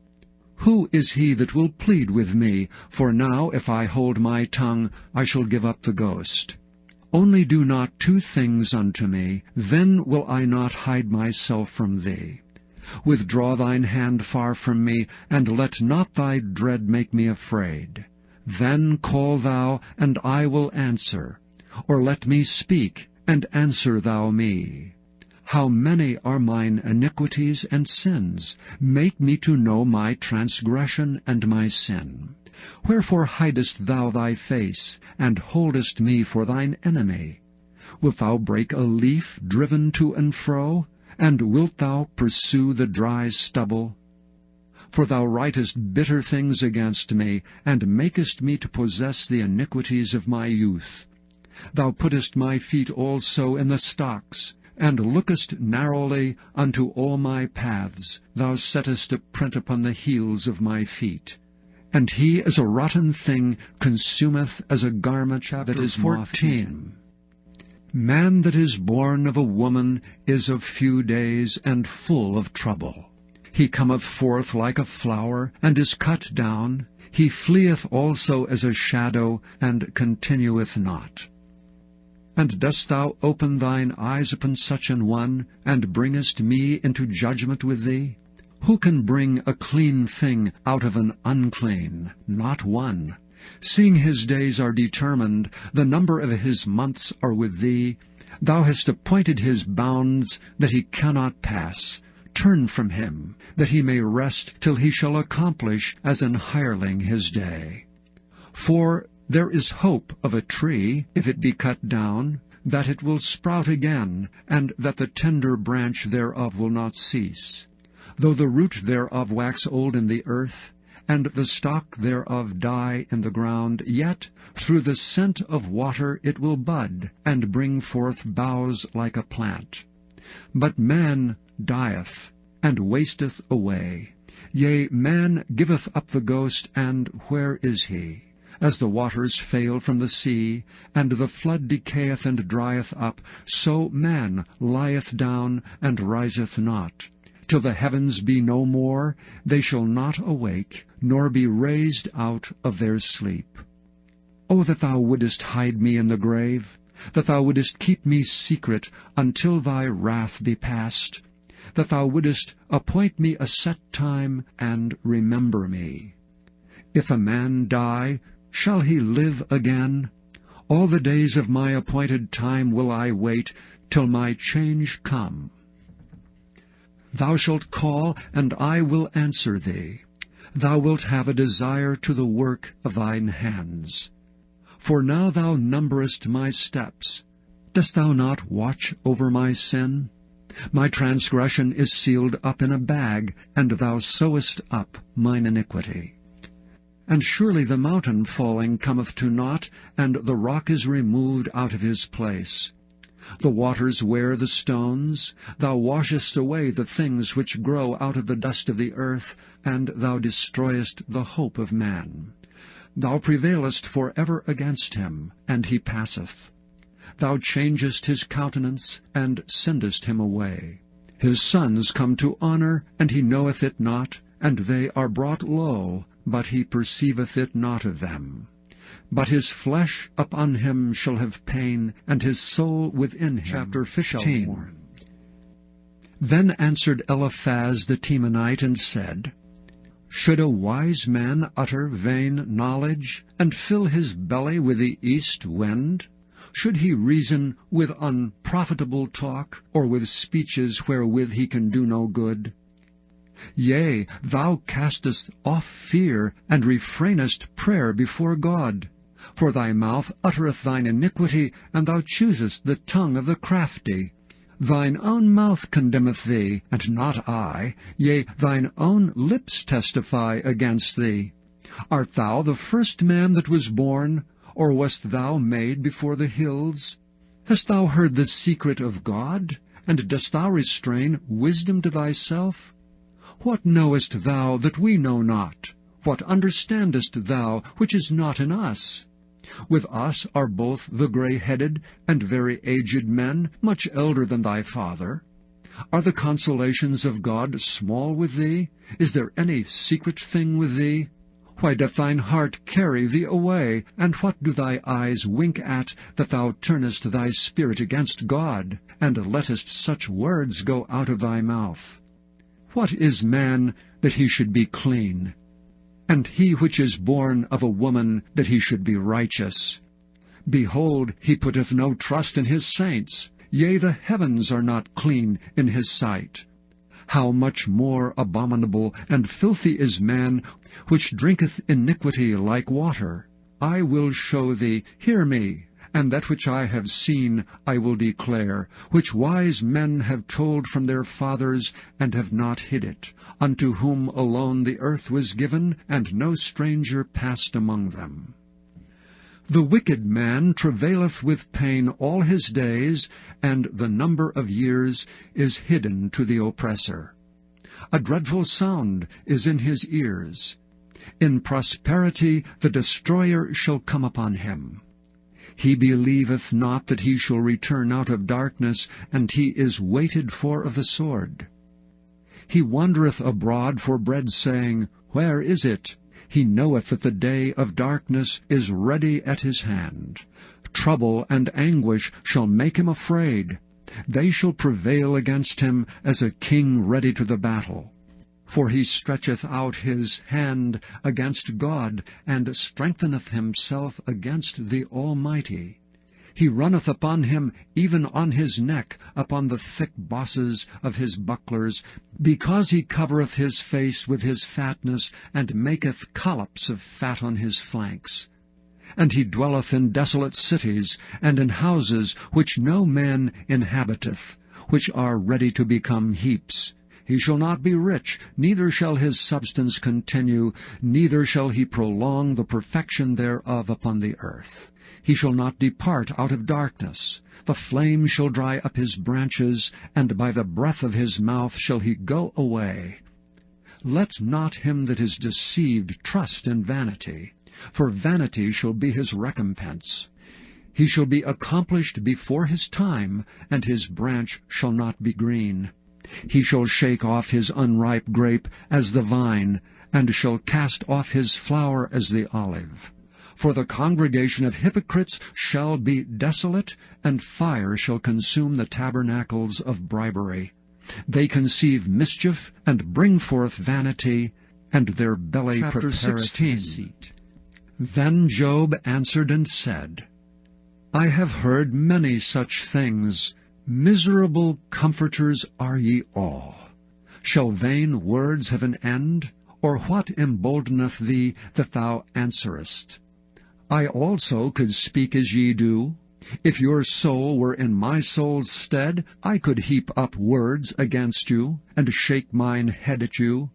Who is he that will plead with me? For now, if I hold my tongue, I shall give up the ghost. Only do not two things unto me, then will I not hide myself from thee. Withdraw thine hand far from me, and let not thy dread make me afraid. Then call thou, and I will answer. Or let me speak, and answer thou me. How many are mine iniquities and sins? Make me to know my transgression and my sin. Wherefore hidest thou thy face, and holdest me for thine enemy? Wilt thou break a leaf driven to and fro? And wilt thou pursue the dry stubble? For thou writest bitter things against me, and makest me to possess the iniquities of my youth. Thou puttest my feet also in the stocks, and lookest narrowly unto all my paths. Thou settest a print upon the heels of my feet. And he as a rotten thing consumeth as a garment that is 14. Man that is born of a woman is of few days, and full of trouble. He cometh forth like a flower, and is cut down. He fleeth also as a shadow, and continueth not. And dost thou open thine eyes upon such an one, and bringest me into judgment with thee? Who can bring a clean thing out of an unclean? Not one. Seeing his days are determined, the number of his months are with thee. Thou hast appointed his bounds, that he cannot pass. Turn from him, that he may rest till he shall accomplish as an hireling his day. For there is hope of a tree, if it be cut down, that it will sprout again, and that the tender branch thereof will not cease. Though the root thereof wax old in the earth, and the stalk thereof die in the ground, yet through the scent of water it will bud, and bring forth boughs like a plant. But man dieth, and wasteth away. Yea, man giveth up the ghost, and where is he? As the waters fail from the sea, and the flood decayeth and drieth up, so man lieth down, and riseth not. Till the heavens be no more, they shall not awake, nor be raised out of their sleep. O that thou wouldest hide me in the grave, that thou wouldest keep me secret until thy wrath be past, that thou wouldest appoint me a set time, and remember me. If a man die, shall he live again? All the days of my appointed time will I wait, till my change come. Thou shalt call, and I will answer thee. Thou wilt have a desire to the work of thine hands. For now thou numberest my steps. Dost thou not watch over my sin? My transgression is sealed up in a bag, and thou sewest up mine iniquity. And surely the mountain falling cometh to naught, and the rock is removed out of his place. The waters wear the stones. Thou washest away the things which grow out of the dust of the earth, and thou destroyest the hope of man. Thou prevailest for ever against him, and he passeth. Thou changest his countenance, and sendest him away. His sons come to honor, and he knoweth it not, and they are brought low, but he perceiveth it not of them. But his flesh upon him shall have pain, and his soul within him Chapter 15. Shall mourn. Then answered Eliphaz the Temanite, and said, Should a wise man utter vain knowledge, and fill his belly with the east wind? Should he reason with unprofitable talk, or with speeches wherewith he can do no good? Yea, thou castest off fear, and refrainest prayer before God. For thy mouth uttereth thine iniquity, and thou choosest the tongue of the crafty. Thine own mouth condemneth thee, and not I. Yea, thine own lips testify against thee. Art thou the first man that was born, or wast thou made before the hills? Hast thou heard the secret of God, and dost thou restrain wisdom to thyself? What knowest thou that we know not? What understandest thou which is not in us? With us are both the grey-headed and very aged men, much elder than thy father. Are the consolations of God small with thee? Is there any secret thing with thee? Why doth thine heart carry thee away? And what do thy eyes wink at, that thou turnest thy spirit against God, and lettest such words go out of thy mouth? What is man, that he should be clean? And he which is born of a woman, that he should be righteous? Behold, he putteth no trust in his saints. Yea, the heavens are not clean in his sight. How much more abominable and filthy is man, which drinketh iniquity like water? I will show thee, hear me, and that which I have seen I will declare, which wise men have told from their fathers, and have not hid it, unto whom alone the earth was given, and no stranger passed among them. The wicked man travaileth with pain all his days, and the number of years is hidden to the oppressor. A dreadful sound is in his ears. In prosperity the destroyer shall come upon him. He believeth not that he shall return out of darkness, and he is waited for of the sword. He wandereth abroad for bread, saying, Where is it? He knoweth that the day of darkness is ready at his hand. Trouble and anguish shall make him afraid. They shall prevail against him as a king ready to the battle. For he stretcheth out his hand against God, and strengtheneth himself against the Almighty. He runneth upon him, even on his neck, upon the thick bosses of his bucklers, because he covereth his face with his fatness, and maketh collops of fat on his flanks. And he dwelleth in desolate cities, and in houses which no man inhabiteth, which are ready to become heaps. He shall not be rich, neither shall his substance continue, neither shall he prolong the perfection thereof upon the earth. He shall not depart out of darkness. The flame shall dry up his branches, and by the breath of his mouth shall he go away. Let not him that is deceived trust in vanity, for vanity shall be his recompense. He shall be accomplished before his time, and his branch shall not be green. He shall shake off his unripe grape as the vine, and shall cast off his flower as the olive. For the congregation of hypocrites shall be desolate, and fire shall consume the tabernacles of bribery. They conceive mischief, and bring forth vanity, and their belly prepareth deceit. Then Job answered and said, I have heard many such things. Miserable comforters are ye all. Shall vain words have an end? Or what emboldeneth thee that thou answerest? I also could speak as ye do. If your soul were in my soul's stead, I could heap up words against you, and shake mine head at you.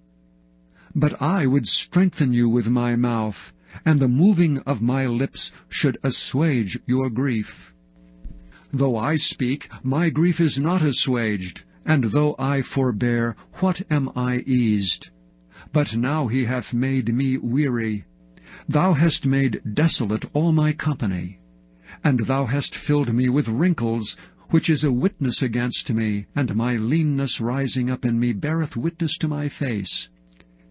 But I would strengthen you with my mouth, and the moving of my lips should assuage your grief. Though I speak, my grief is not assuaged, and though I forbear, what am I eased? But now he hath made me weary. Thou hast made desolate all my company, and thou hast filled me with wrinkles, which is a witness against me, and my leanness rising up in me beareth witness to my face.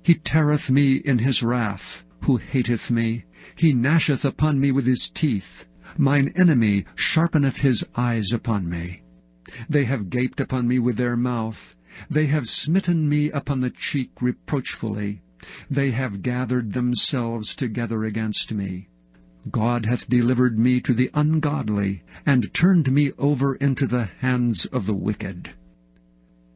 He teareth me in his wrath, who hateth me. He gnasheth upon me with his teeth. Mine enemy sharpeneth his eyes upon me. They have gaped upon me with their mouth. They have smitten me upon the cheek reproachfully. They have gathered themselves together against me. God hath delivered me to the ungodly, and turned me over into the hands of the wicked.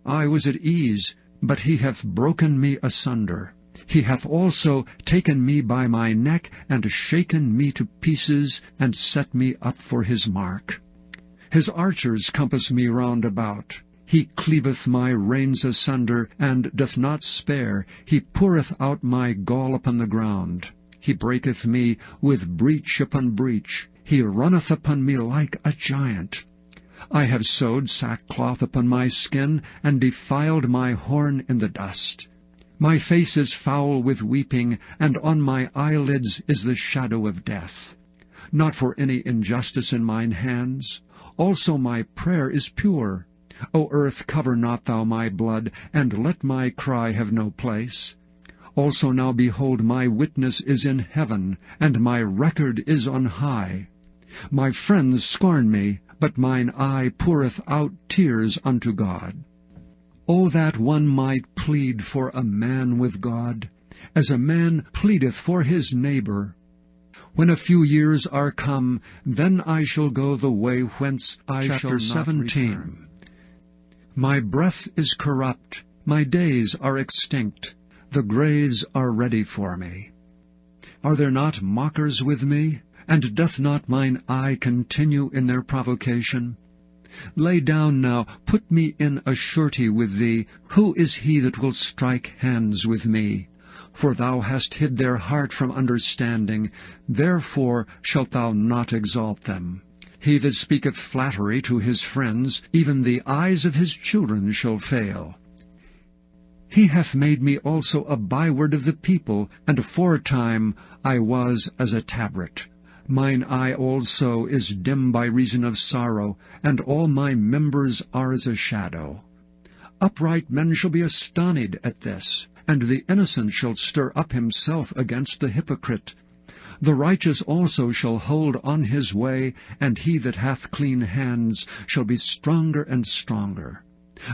I was at ease, but he hath broken me asunder. He hath also taken me by my neck, and shaken me to pieces, and set me up for his mark. His archers compass me round about. He cleaveth my reins asunder, and doth not spare. He poureth out my gall upon the ground. He breaketh me with breach upon breach. He runneth upon me like a giant. I have sewed sackcloth upon my skin, and defiled my horn in the dust. My face is foul with weeping, and on my eyelids is the shadow of death. Not for any injustice in mine hands. Also my prayer is pure. O earth, cover not thou my blood, and let my cry have no place. Also now behold, my witness is in heaven, and my record is on high. My friends scorn me, but mine eye poureth out tears unto God. O that one might plead for a man with God, as a man pleadeth for his neighbor. When a few years are come, then I shall go the way whence I shall not 17. Return. My breath is corrupt, my days are extinct, the graves are ready for me. Are there not mockers with me? And doth not mine eye continue in their provocation? Lay down now, put me in a surety with thee. Who is he that will strike hands with me? For thou hast hid their heart from understanding, therefore shalt thou not exalt them. He that speaketh flattery to his friends, even the eyes of his children shall fail. He hath made me also a byword of the people, and aforetime I was as a tabret. Mine eye also is dim by reason of sorrow, and all my members are as a shadow. Upright men shall be astonied at this, and the innocent shall stir up himself against the hypocrite. The righteous also shall hold on his way, and he that hath clean hands shall be stronger and stronger.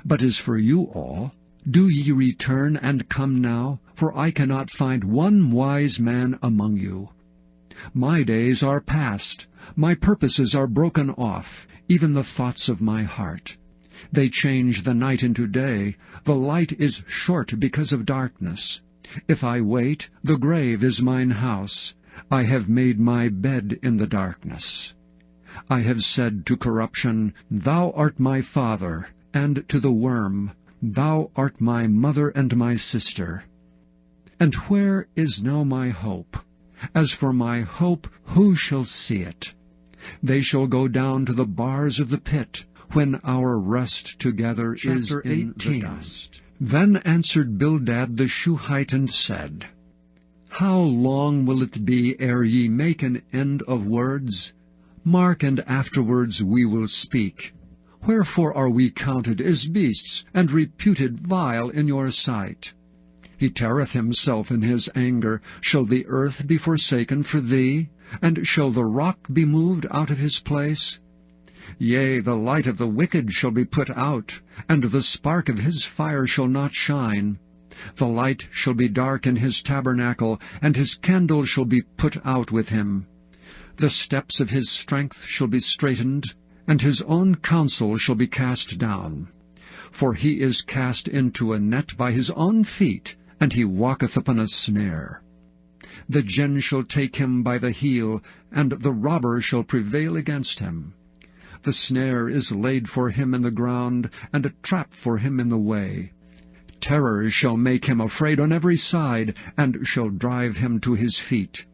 But as for you all, do ye return and come now, for I cannot find one wise man among you. My days are past, my purposes are broken off, even the thoughts of my heart. They change the night into day, the light is short because of darkness. If I wait, the grave is mine house. I have made my bed in the darkness. I have said to corruption, Thou art my father, and to the worm, Thou art my mother and my sister. And where is now my hope? As for my hope, who shall see it? They shall go down to the bars of the pit, when our rest together is in the dust. Then answered Bildad the Shuhite and said, How long will it be ere ye make an end of words? Mark, and afterwards we will speak. Wherefore are we counted as beasts, and reputed vile in your sight? He teareth himself in his anger. Shall the earth be forsaken for thee? And shall the rock be moved out of his place? Yea, the light of the wicked shall be put out, and the spark of his fire shall not shine. The light shall be dark in his tabernacle, and his candle shall be put out with him. The steps of his strength shall be straitened, and his own counsel shall be cast down. For he is cast into a net by his own feet, and he walketh upon a snare. The gin shall take him by the heel, and the robber shall prevail against him. The snare is laid for him in the ground, and a trap for him in the way. Terror shall make him afraid on every side, and shall drive him to his feet.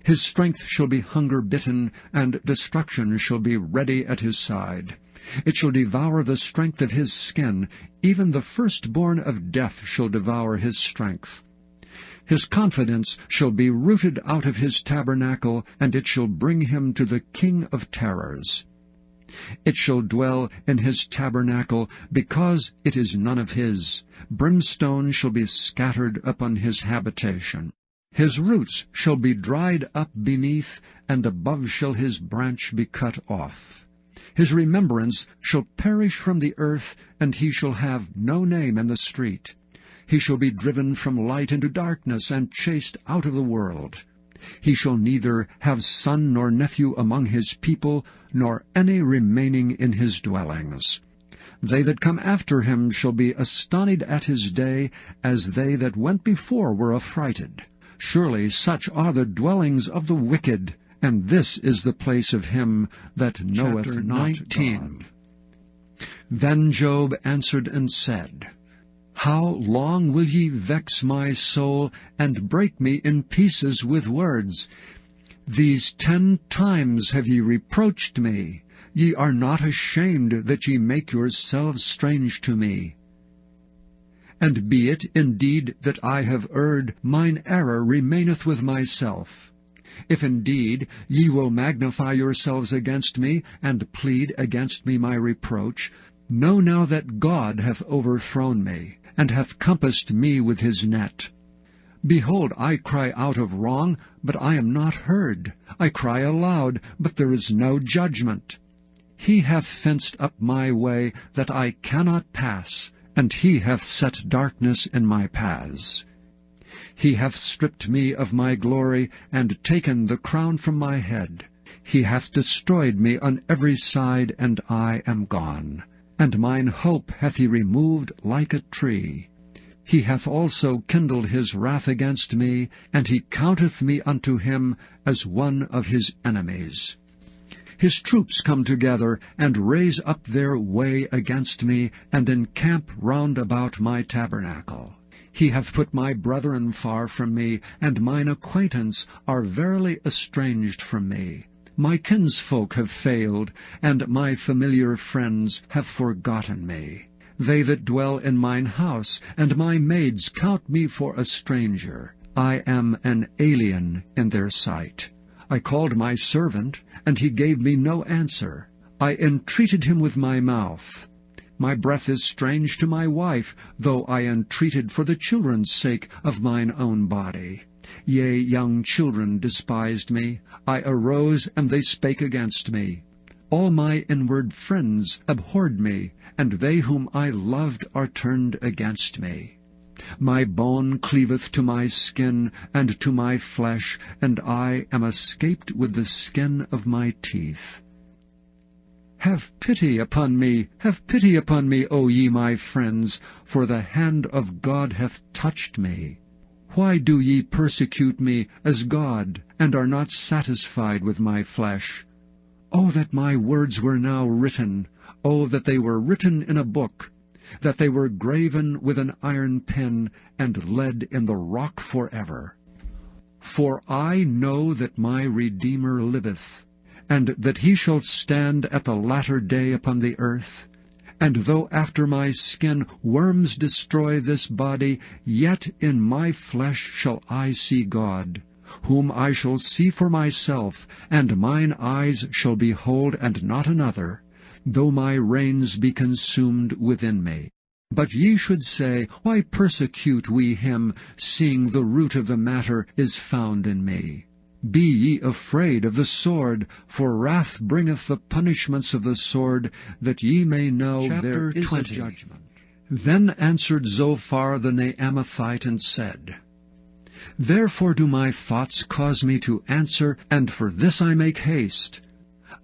His strength shall be hunger-bitten, and destruction shall be ready at his side. It shall devour the strength of his skin, even the firstborn of death shall devour his strength. His confidence shall be rooted out of his tabernacle, and it shall bring him to the king of terrors. It shall dwell in his tabernacle, because it is none of his. Brimstone shall be scattered upon his habitation. His roots shall be dried up beneath, and above shall his branch be cut off. His remembrance shall perish from the earth, and he shall have no name in the street. He shall be driven from light into darkness, and chased out of the world. He shall neither have son nor nephew among his people, nor any remaining in his dwellings. They that come after him shall be astonished at his day, as they that went before were affrighted. Surely such are the dwellings of the wicked, and this is the place of him that knoweth not God. Then Job answered and said, How long will ye vex my soul, and break me in pieces with words? These 10 times have ye reproached me. Ye are not ashamed that ye make yourselves strange to me. And be it indeed that I have erred, mine error remaineth with myself. If indeed ye will magnify yourselves against me, and plead against me my reproach, know now that God hath overthrown me, and hath compassed me with his net. Behold, I cry out of wrong, but I am not heard. I cry aloud, but there is no judgment. He hath fenced up my way, that I cannot pass, and he hath set darkness in my paths. He hath stripped me of my glory, and taken the crown from my head. He hath destroyed me on every side, and I am gone. And mine hope hath he removed like a tree. He hath also kindled his wrath against me, and he counteth me unto him as one of his enemies. His troops come together, and raise up their way against me, and encamp round about my tabernacle. He hath put my brethren far from me, and mine acquaintance are verily estranged from me. My kinsfolk have failed, and my familiar friends have forgotten me. They that dwell in mine house, and my maids count me for a stranger. I am an alien in their sight. I called my servant, and he gave me no answer. I entreated him with my mouth. My breath is strange to my wife, though I entreated for the children's sake of mine own body. Yea, young children despised me. I arose, and they spake against me. All my inward friends abhorred me, and they whom I loved are turned against me. My bone cleaveth to my skin, and to my flesh, and I am escaped with the skin of my teeth. Have pity upon me, O ye my friends, for the hand of God hath touched me. Why do ye persecute me as God, and are not satisfied with my flesh? O that my words were now written! O that they were written in a book! That they were graven with an iron pen, and lead in the rock forever. For I know that my Redeemer liveth, and that he shall stand at the latter day upon the earth. And though after my skin worms destroy this body, yet in my flesh shall I see God, whom I shall see for myself, and mine eyes shall behold and not another, though my reins be consumed within me. But ye should say, Why persecute we him, seeing the root of the matter is found in me? Be ye afraid of the sword, for wrath bringeth the punishments of the sword, that ye may know there is 20. A judgment. Then answered Zophar the Naamathite, and said, Therefore do my thoughts cause me to answer, and for this I make haste.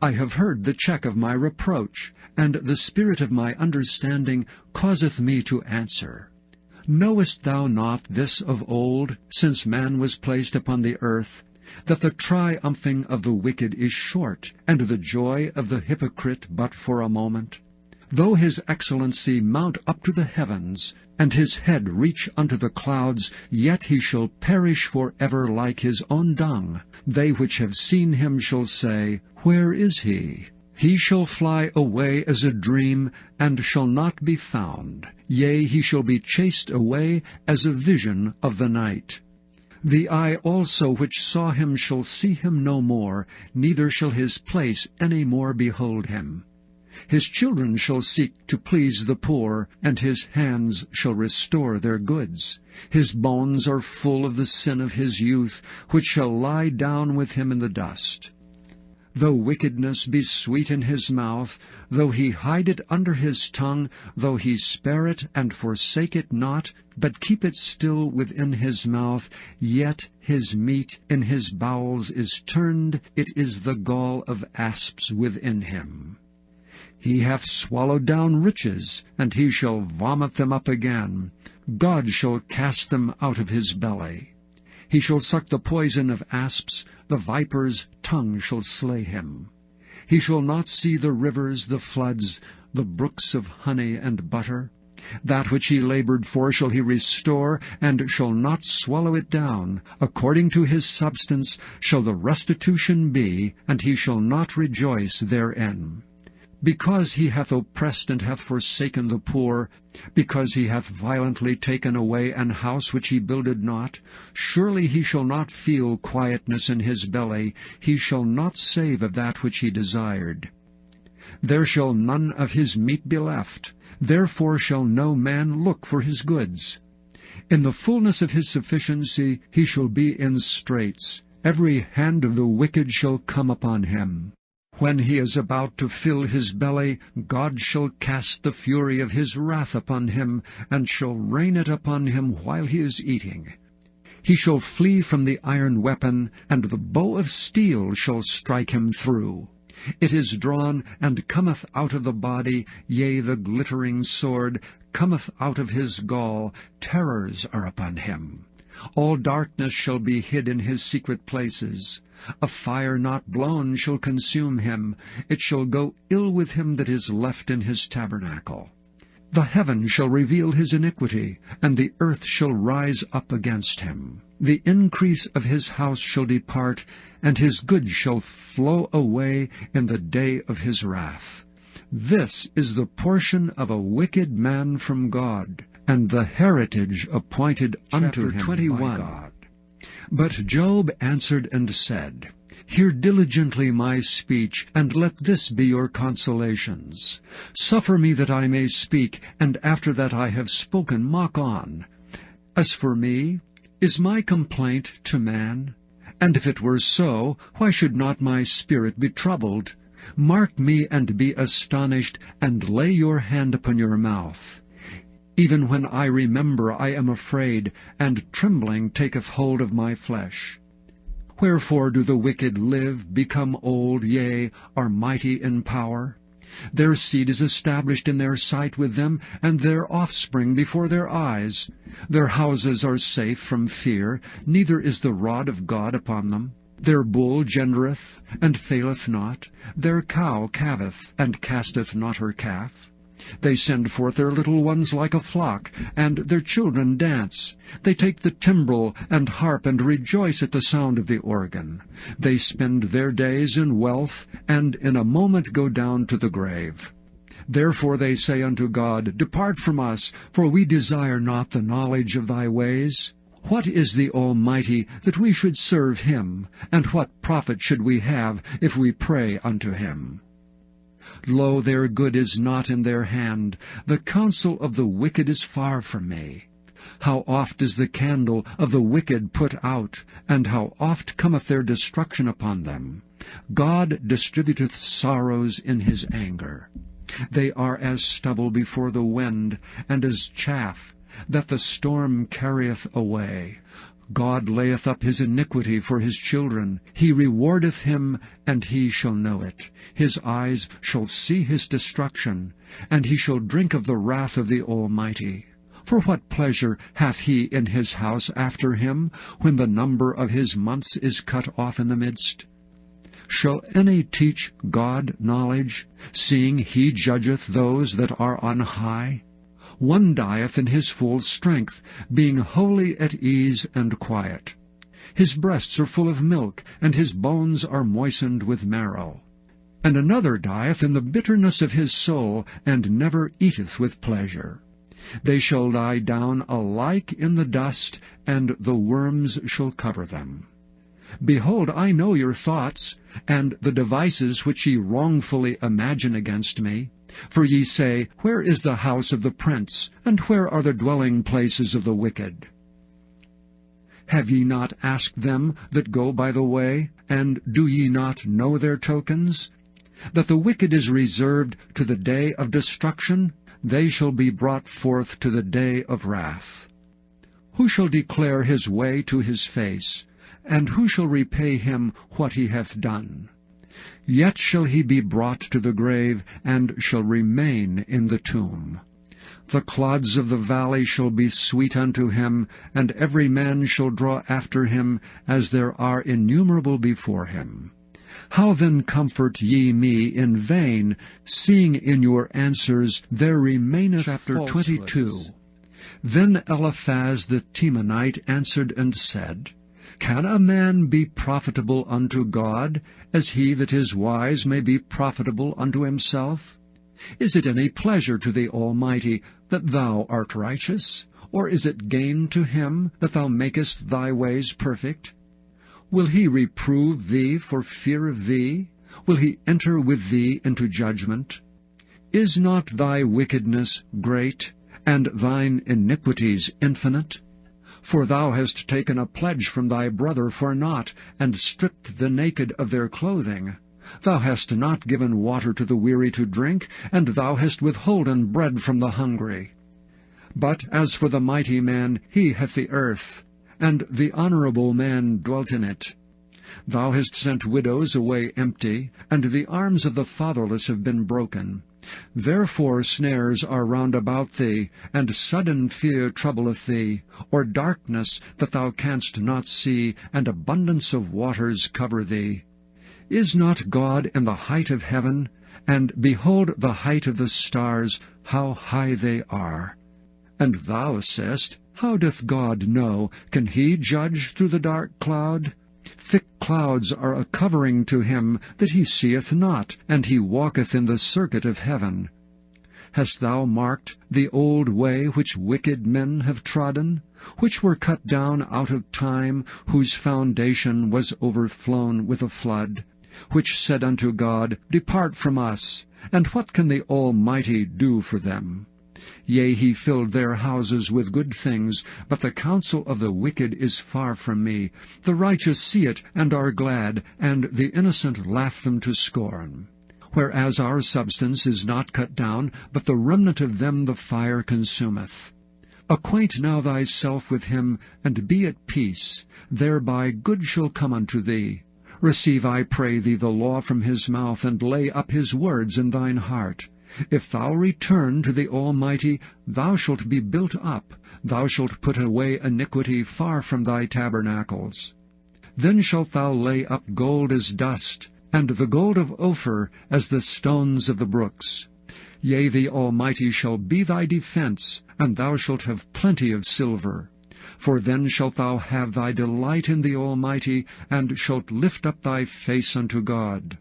I have heard the check of my reproach, and the spirit of my understanding causeth me to answer. Knowest thou not this of old, since man was placed upon the earth, that the triumphing of the wicked is short, and the joy of the hypocrite but for a moment? Though his excellency mount up to the heavens, and his head reach unto the clouds, yet he shall perish for ever like his own dung. They which have seen him shall say, Where is he? He shall fly away as a dream, and shall not be found. Yea, he shall be chased away as a vision of the night. The eye also which saw him shall see him no more, neither shall his place any more behold him. His children shall seek to please the poor, and his hands shall restore their goods. His bones are full of the sin of his youth, which shall lie down with him in the dust. Though wickedness be sweet in his mouth, though he hide it under his tongue, though he spare it and forsake it not, but keep it still within his mouth, yet his meat in his bowels is turned, it is the gall of asps within him. He hath swallowed down riches, and he shall vomit them up again. God shall cast them out of his belly. He shall suck the poison of asps, the viper's tongue shall slay him. He shall not see the rivers, the floods, the brooks of honey and butter. That which he labored for shall he restore, and shall not swallow it down. According to his substance shall the restitution be, and he shall not rejoice therein. Because he hath oppressed and hath forsaken the poor, because he hath violently taken away an house which he builded not, surely he shall not feel quietness in his belly, he shall not save of that which he desired. There shall none of his meat be left, therefore shall no man look for his goods. In the fullness of his sufficiency he shall be in straits, every hand of the wicked shall come upon him. When he is about to fill his belly, God shall cast the fury of his wrath upon him, and shall rain it upon him while he is eating. He shall flee from the iron weapon, and the bow of steel shall strike him through. It is drawn, and cometh out of the body, yea, the glittering sword cometh out of his gall, terrors are upon him. All darkness shall be hid in his secret places. A fire not blown shall consume him. It shall go ill with him that is left in his tabernacle. The heaven shall reveal his iniquity, and the earth shall rise up against him. The increase of his house shall depart, and his goods shall flow away in the day of his wrath. This is the portion of a wicked man from God, and the heritage appointed unto him 21. By God. But Job answered and said, Hear diligently my speech, and let this be your consolations. Suffer me that I may speak, and after that I have spoken, mock on. As for me, is my complaint to man? And if it were so, why should not my spirit be troubled? Mark me and be astonished, and lay your hand upon your mouth. Even when I remember, I am afraid, and trembling taketh hold of my flesh. Wherefore do the wicked live, become old, yea, are mighty in power? Their seed is established in their sight with them, and their offspring before their eyes. Their houses are safe from fear, neither is the rod of God upon them. Their bull gendereth, and faileth not. Their cow calveth, and casteth not her calf. They send forth their little ones like a flock, and their children dance. They take the timbrel and harp and rejoice at the sound of the organ. They spend their days in wealth, and in a moment go down to the grave. Therefore they say unto God, Depart from us, for we desire not the knowledge of thy ways. What is the Almighty, that we should serve him? And what profit should we have, if we pray unto him? Lo, their good is not in their hand. The counsel of the wicked is far from me. How oft is the candle of the wicked put out, and how oft cometh their destruction upon them. God distributeth sorrows in his anger. They are as stubble before the wind, and as chaff that the storm carrieth away. God layeth up his iniquity for his children. He rewardeth him, and he shall know it. His eyes shall see his destruction, and he shall drink of the wrath of the Almighty. For what pleasure hath he in his house after him, when the number of his months is cut off in the midst? Shall any teach God knowledge, seeing he judgeth those that are on high? One dieth in his full strength, being wholly at ease and quiet. His breasts are full of milk, and his bones are moistened with marrow. And another dieth in the bitterness of his soul, and never eateth with pleasure. They shall lie down alike in the dust, and the worms shall cover them. Behold, I know your thoughts, and the devices which ye wrongfully imagine against me. For ye say, Where is the house of the prince, and where are the dwelling places of the wicked? Have ye not asked them that go by the way, and do ye not know their tokens? That the wicked is reserved to the day of destruction, they shall be brought forth to the day of wrath. Who shall declare his way to his face? And who shall repay him what he hath done? Yet shall he be brought to the grave, and shall remain in the tomb. The clods of the valley shall be sweet unto him, and every man shall draw after him, as there are innumerable before him. How then comfort ye me in vain, seeing in your answers there remaineth Chapter 22. Then Eliphaz the Temanite answered and said, Can a man be profitable unto God, as he that is wise may be profitable unto himself? Is it any pleasure to the Almighty that thou art righteous? Or is it gain to him that thou makest thy ways perfect? Will he reprove thee for fear of thee? Will he enter with thee into judgment? Is not thy wickedness great, and thine iniquities infinite? For thou hast taken a pledge from thy brother for naught, and stripped the naked of their clothing. Thou hast not given water to the weary to drink, and thou hast withholden bread from the hungry. But as for the mighty man, he hath the earth, and the honorable man dwelt in it. Thou hast sent widows away empty, and the arms of the fatherless have been broken. Therefore snares are round about thee, and sudden fear troubleth thee, or darkness that thou canst not see, and abundance of waters cover thee. Is not God in the height of heaven? And behold the height of the stars, how high they are. And thou sayest, How doth God know? Can he judge through the dark cloud? Thick clouds are a covering to him that he seeth not, and he walketh in the circuit of heaven. Hast thou marked the old way which wicked men have trodden, which were cut down out of time, whose foundation was overflown with a flood, which said unto God, Depart from us, and what can the Almighty do for them? Yea, he filled their houses with good things, but the counsel of the wicked is far from me. The righteous see it, and are glad, and the innocent laugh them to scorn. Whereas our substance is not cut down, but the remnant of them the fire consumeth. Acquaint now thyself with him, and be at peace. Thereby good shall come unto thee. Receive, I pray thee, the law from his mouth, and lay up his words in thine heart. If thou return to the Almighty, thou shalt be built up. Thou shalt put away iniquity far from thy tabernacles. Then shalt thou lay up gold as dust, and the gold of Ophir as the stones of the brooks. Yea, the Almighty shall be thy defence, and thou shalt have plenty of silver. For then shalt thou have thy delight in the Almighty, and shalt lift up thy face unto God.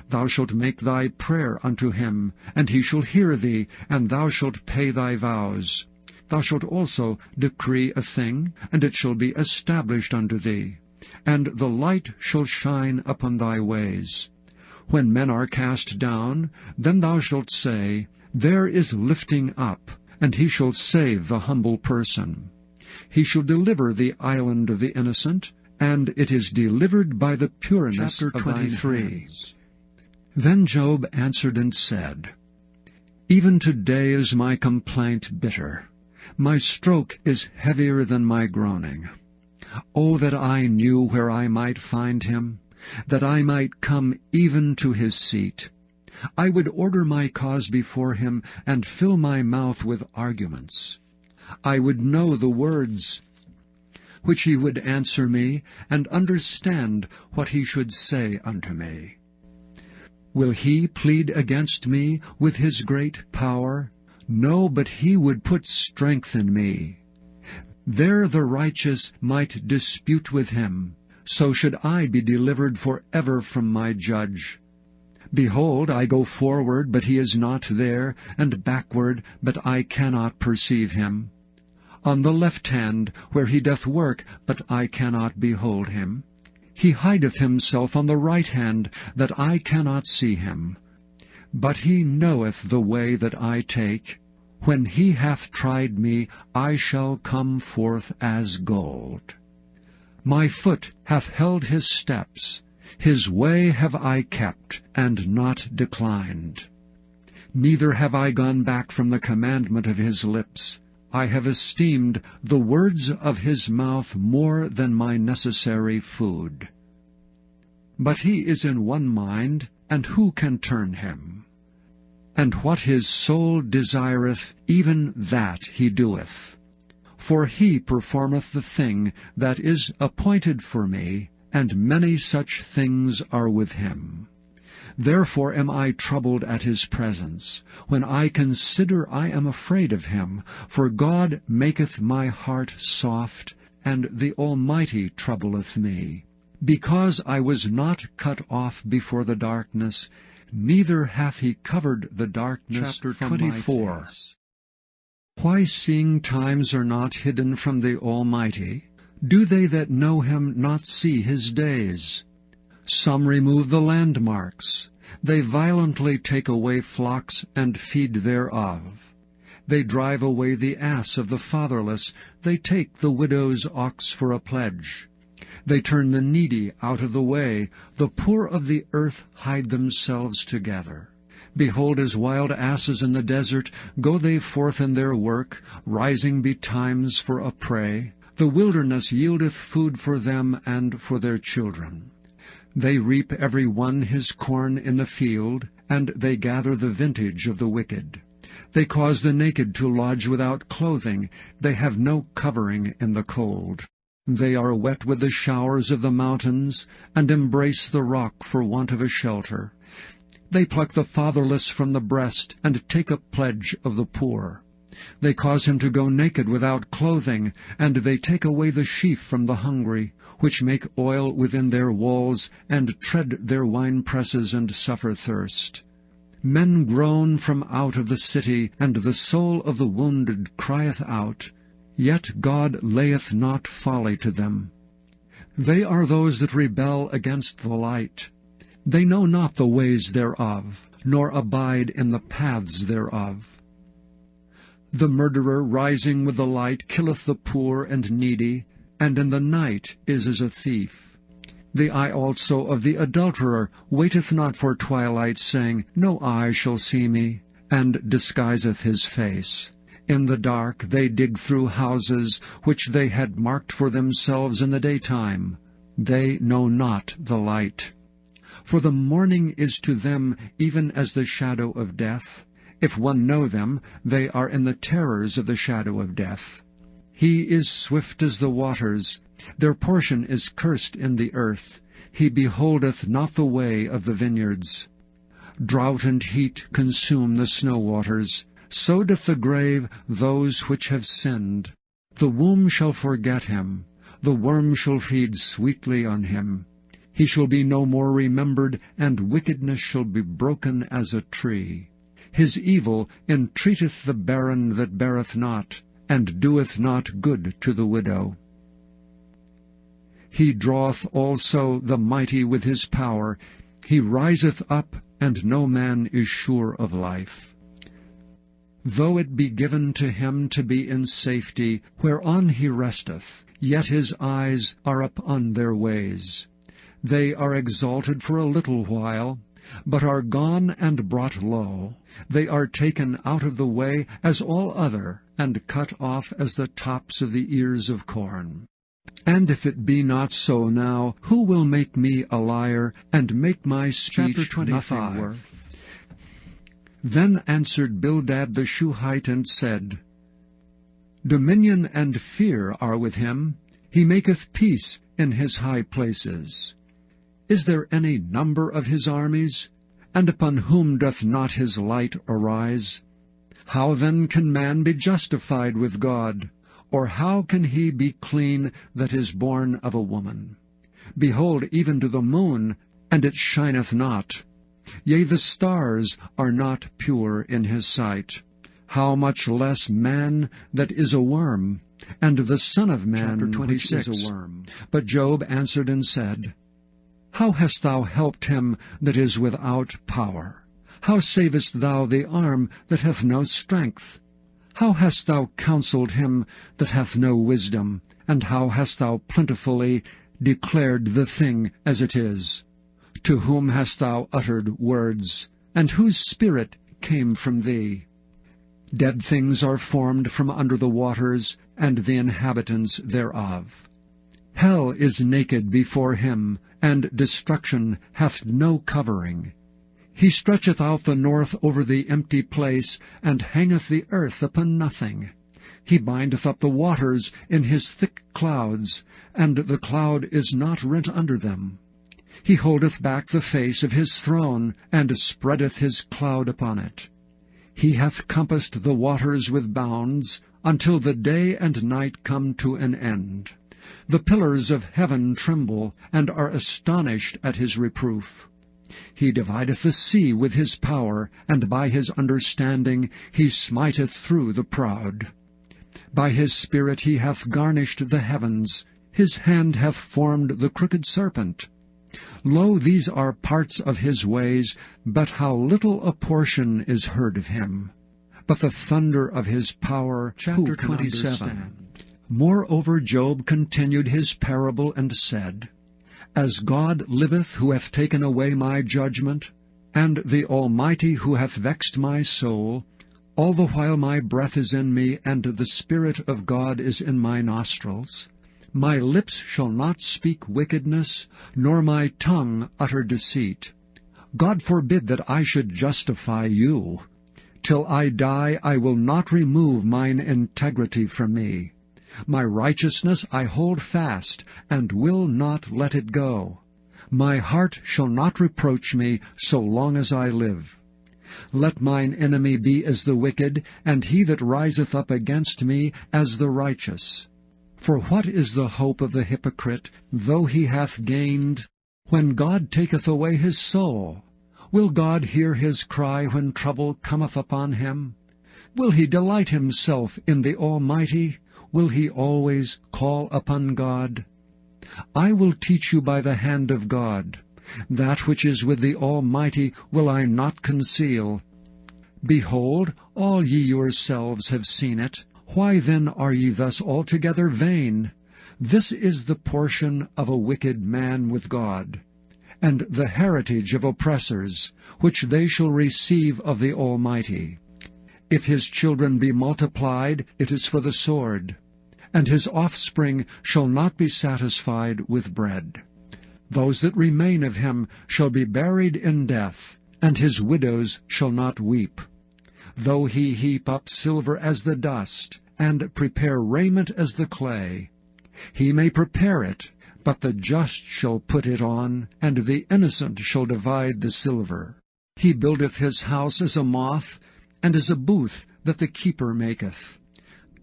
Thou shalt make thy prayer unto him, and he shall hear thee, and thou shalt pay thy vows. Thou shalt also decree a thing, and it shall be established unto thee, and the light shall shine upon thy ways. When men are cast down, then thou shalt say, There is lifting up, and he shall save the humble person. He shall deliver the island of the innocent, and it is delivered by the pureness of thine hands. Then Job answered and said, Even today is my complaint bitter. My stroke is heavier than my groaning. Oh, that I knew where I might find him, that I might come even to his seat. I would order my cause before him, and fill my mouth with arguments. I would know the words which he would answer me, and understand what he should say unto me. Will he plead against me with his great power? No, but he would put strength in me. There the righteous might dispute with him. So should I be delivered forever from my judge. Behold, I go forward, but he is not there, and backward, but I cannot perceive him. On the left hand, where he doth work, but I cannot behold him. He hideth himself on the right hand, that I cannot see him. But he knoweth the way that I take. When he hath tried me, I shall come forth as gold. My foot hath held his steps. His way have I kept, and not declined. Neither have I gone back from the commandment of his lips. I have esteemed the words of his mouth more than my necessary food. But he is in one mind, and who can turn him? And what his soul desireth, even that he doeth. For he performeth the thing that is appointed for me, and many such things are with him. Therefore am I troubled at his presence. When I consider, I am afraid of him. For God maketh my heart soft, and the Almighty troubleth me. Because I was not cut off before the darkness, neither hath he covered the darkness from 24. My face. Why, seeing times are not hidden from the Almighty? Do they that know him not see his days? Some remove the landmarks. They violently take away flocks and feed thereof. They drive away the ass of the fatherless. They take the widow's ox for a pledge. They turn the needy out of the way. The poor of the earth hide themselves together. Behold, as wild asses in the desert, go they forth in their work, rising betimes for a prey. The wilderness yieldeth food for them and for their children. They reap every one his corn in the field, and they gather the vintage of the wicked. They cause the naked to lodge without clothing. They have no covering in the cold. They are wet with the showers of the mountains, and embrace the rock for want of a shelter. They pluck the fatherless from the breast, and take a pledge of the poor. They cause him to go naked without clothing, and they take away the sheaf from the hungry, which make oil within their walls, and tread their winepresses, and suffer thirst. Men groan from out of the city, and the soul of the wounded crieth out. Yet God layeth not folly to them. They are those that rebel against the light. They know not the ways thereof, nor abide in the paths thereof. The murderer rising with the light killeth the poor and needy, and in the night is as a thief. The eye also of the adulterer waiteth not for twilight, saying, No eye shall see me, and disguiseth his face. In the dark they dig through houses, which they had marked for themselves in the daytime. They know not the light. For the morning is to them even as the shadow of death. If one know them, they are in the terrors of the shadow of death. He is swift as the waters. Their portion is cursed in the earth. He beholdeth not the way of the vineyards. Drought and heat consume the snow waters. So doth the grave those which have sinned. The womb shall forget him. The worm shall feed sweetly on him. He shall be no more remembered, and wickedness shall be broken as a tree. His evil entreateth the barren that beareth not, and doeth not good to the widow. He draweth also the mighty with his power. He riseth up, and no man is sure of life. Though it be given to him to be in safety, whereon he resteth, yet his eyes are upon their ways. They are exalted for a little while, but are gone and brought low. They are taken out of the way as all other, and cut off as the tops of the ears of corn. And if it be not so now, who will make me a liar, and make my speech nothing worth? Then answered Bildad the Shuhite, and said, Dominion and fear are with him. He maketh peace in his high places. Is there any number of his armies? And upon whom doth not his light arise? How then can man be justified with God? Or how can he be clean that is born of a woman? Behold, even to the moon, and it shineth not. Yea, the stars are not pure in his sight. How much less man that is a worm, and the Son of Man which is a worm. But Job answered and said, How hast thou helped him that is without power? How savest thou the arm that hath no strength? How hast thou counselled him that hath no wisdom? And how hast thou plentifully declared the thing as it is? To whom hast thou uttered words? And whose spirit came from thee? Dead things are formed from under the waters, and the inhabitants thereof. Hell is naked before him, and destruction hath no covering. He stretcheth out the north over the empty place, and hangeth the earth upon nothing. He bindeth up the waters in his thick clouds, and the cloud is not rent under them. He holdeth back the face of his throne, and spreadeth his cloud upon it. He hath compassed the waters with bounds, until the day and night come to an end. The pillars of heaven tremble, and are astonished at his reproof. He divideth the sea with his power, and by his understanding he smiteth through the proud. By his spirit he hath garnished the heavens, his hand hath formed the crooked serpent. Lo, these are parts of his ways, but how little a portion is heard of him. But the thunder of his power, Chapter 27. Moreover Job continued his parable, and said, As God liveth, who hath taken away my judgment, and the Almighty who hath vexed my soul, all the while my breath is in me, and the Spirit of God is in my nostrils, my lips shall not speak wickedness, nor my tongue utter deceit. God forbid that I should justify you. Till I die I will not remove mine integrity from me. My righteousness I hold fast, and will not let it go. My heart shall not reproach me so long as I live. Let mine enemy be as the wicked, and he that riseth up against me as the righteous. For what is the hope of the hypocrite, though he hath gained, when God taketh away his soul? Will God hear his cry when trouble cometh upon him? Will he delight himself in the Almighty? Will he always call upon God? I will teach you by the hand of God. That which is with the Almighty will I not conceal. Behold, all ye yourselves have seen it. Why then are ye thus altogether vain? This is the portion of a wicked man with God, and the heritage of oppressors, which they shall receive of the Almighty. If his children be multiplied, it is for the sword, and his offspring shall not be satisfied with bread. Those that remain of him shall be buried in death, and his widows shall not weep. Though he heap up silver as the dust, and prepare raiment as the clay, he may prepare it, but the just shall put it on, and the innocent shall divide the silver. He buildeth his house as a moth, and as a booth that the keeper maketh.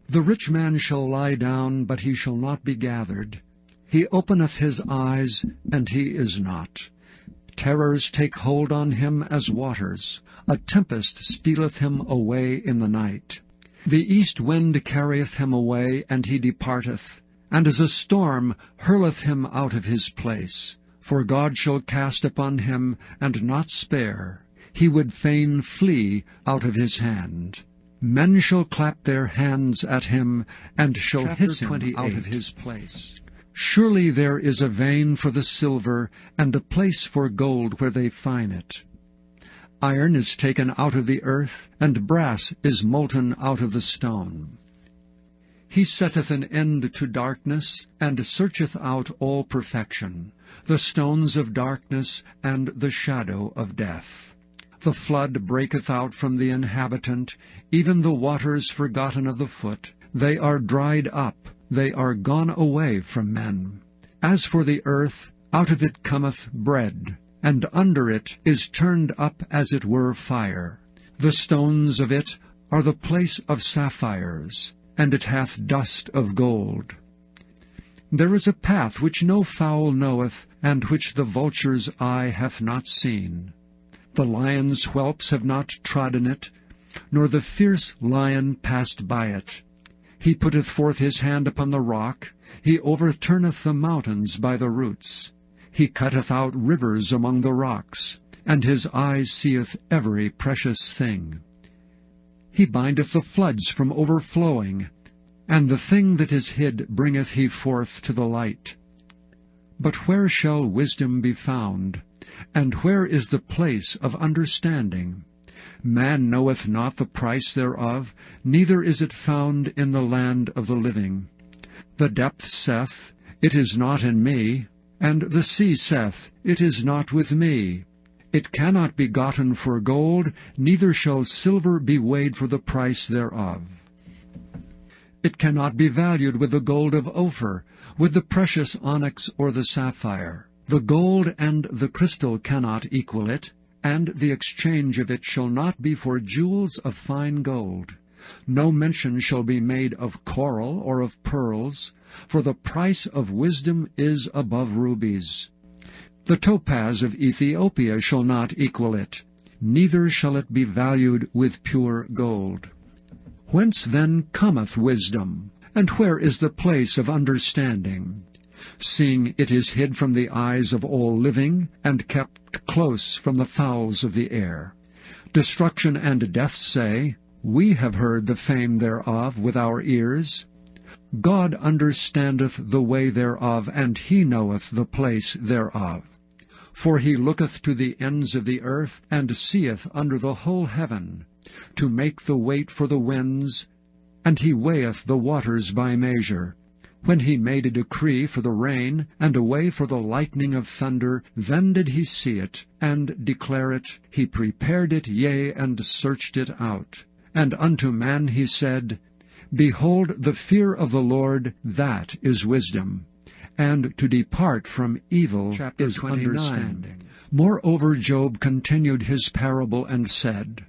The rich man shall lie down, but he shall not be gathered. He openeth his eyes, and he is not. Terrors take hold on him as waters. A tempest stealeth him away in the night. The east wind carrieth him away, and he departeth, and as a storm hurleth him out of his place. For God shall cast upon him, and not spare. He would fain flee out of his hand. Men shall clap their hands at him, and shall hiss him out of his place. Surely there is a vein for the silver, and a place for gold where they fine it. Iron is taken out of the earth, and brass is molten out of the stone. He setteth an end to darkness, and searcheth out all perfection, the stones of darkness, and the shadow of death. The flood breaketh out from the inhabitant, even the waters forgotten of the foot. They are dried up, they are gone away from men. As for the earth, out of it cometh bread, and under it is turned up as it were fire. The stones of it are the place of sapphires, and it hath dust of gold. There is a path which no fowl knoweth, and which the vulture's eye hath not seen. The lion's whelps have not trodden it, nor the fierce lion passed by it. He putteth forth his hand upon the rock, he overturneth the mountains by the roots. He cutteth out rivers among the rocks, and his eye seeth every precious thing. He bindeth the floods from overflowing, and the thing that is hid bringeth he forth to the light. But where shall wisdom be found? And where is the place of understanding? Man knoweth not the price thereof, neither is it found in the land of the living. The depth saith, It is not in me, and the sea saith, It is not with me. It cannot be gotten for gold, neither shall silver be weighed for the price thereof. It cannot be valued with the gold of Ophir, with the precious onyx or the sapphire. The gold and the crystal cannot equal it, and the exchange of it shall not be for jewels of fine gold. No mention shall be made of coral or of pearls, for the price of wisdom is above rubies. The topaz of Ethiopia shall not equal it, neither shall it be valued with pure gold. Whence then cometh wisdom? And where is the place of understanding? Seeing it is hid from the eyes of all living, and kept close from the fowls of the air. Destruction and death say, We have heard the fame thereof with our ears. God understandeth the way thereof, and he knoweth the place thereof. For he looketh to the ends of the earth, and seeth under the whole heaven, to make the weight for the winds, and he weigheth the waters by measure. When he made a decree for the rain, and a way for the lightning of thunder, then did he see it, and declare it. He prepared it, yea, and searched it out. And unto man he said, Behold, the fear of the Lord, that is wisdom, and to depart from evil is understanding. Moreover Job continued his parable, and said,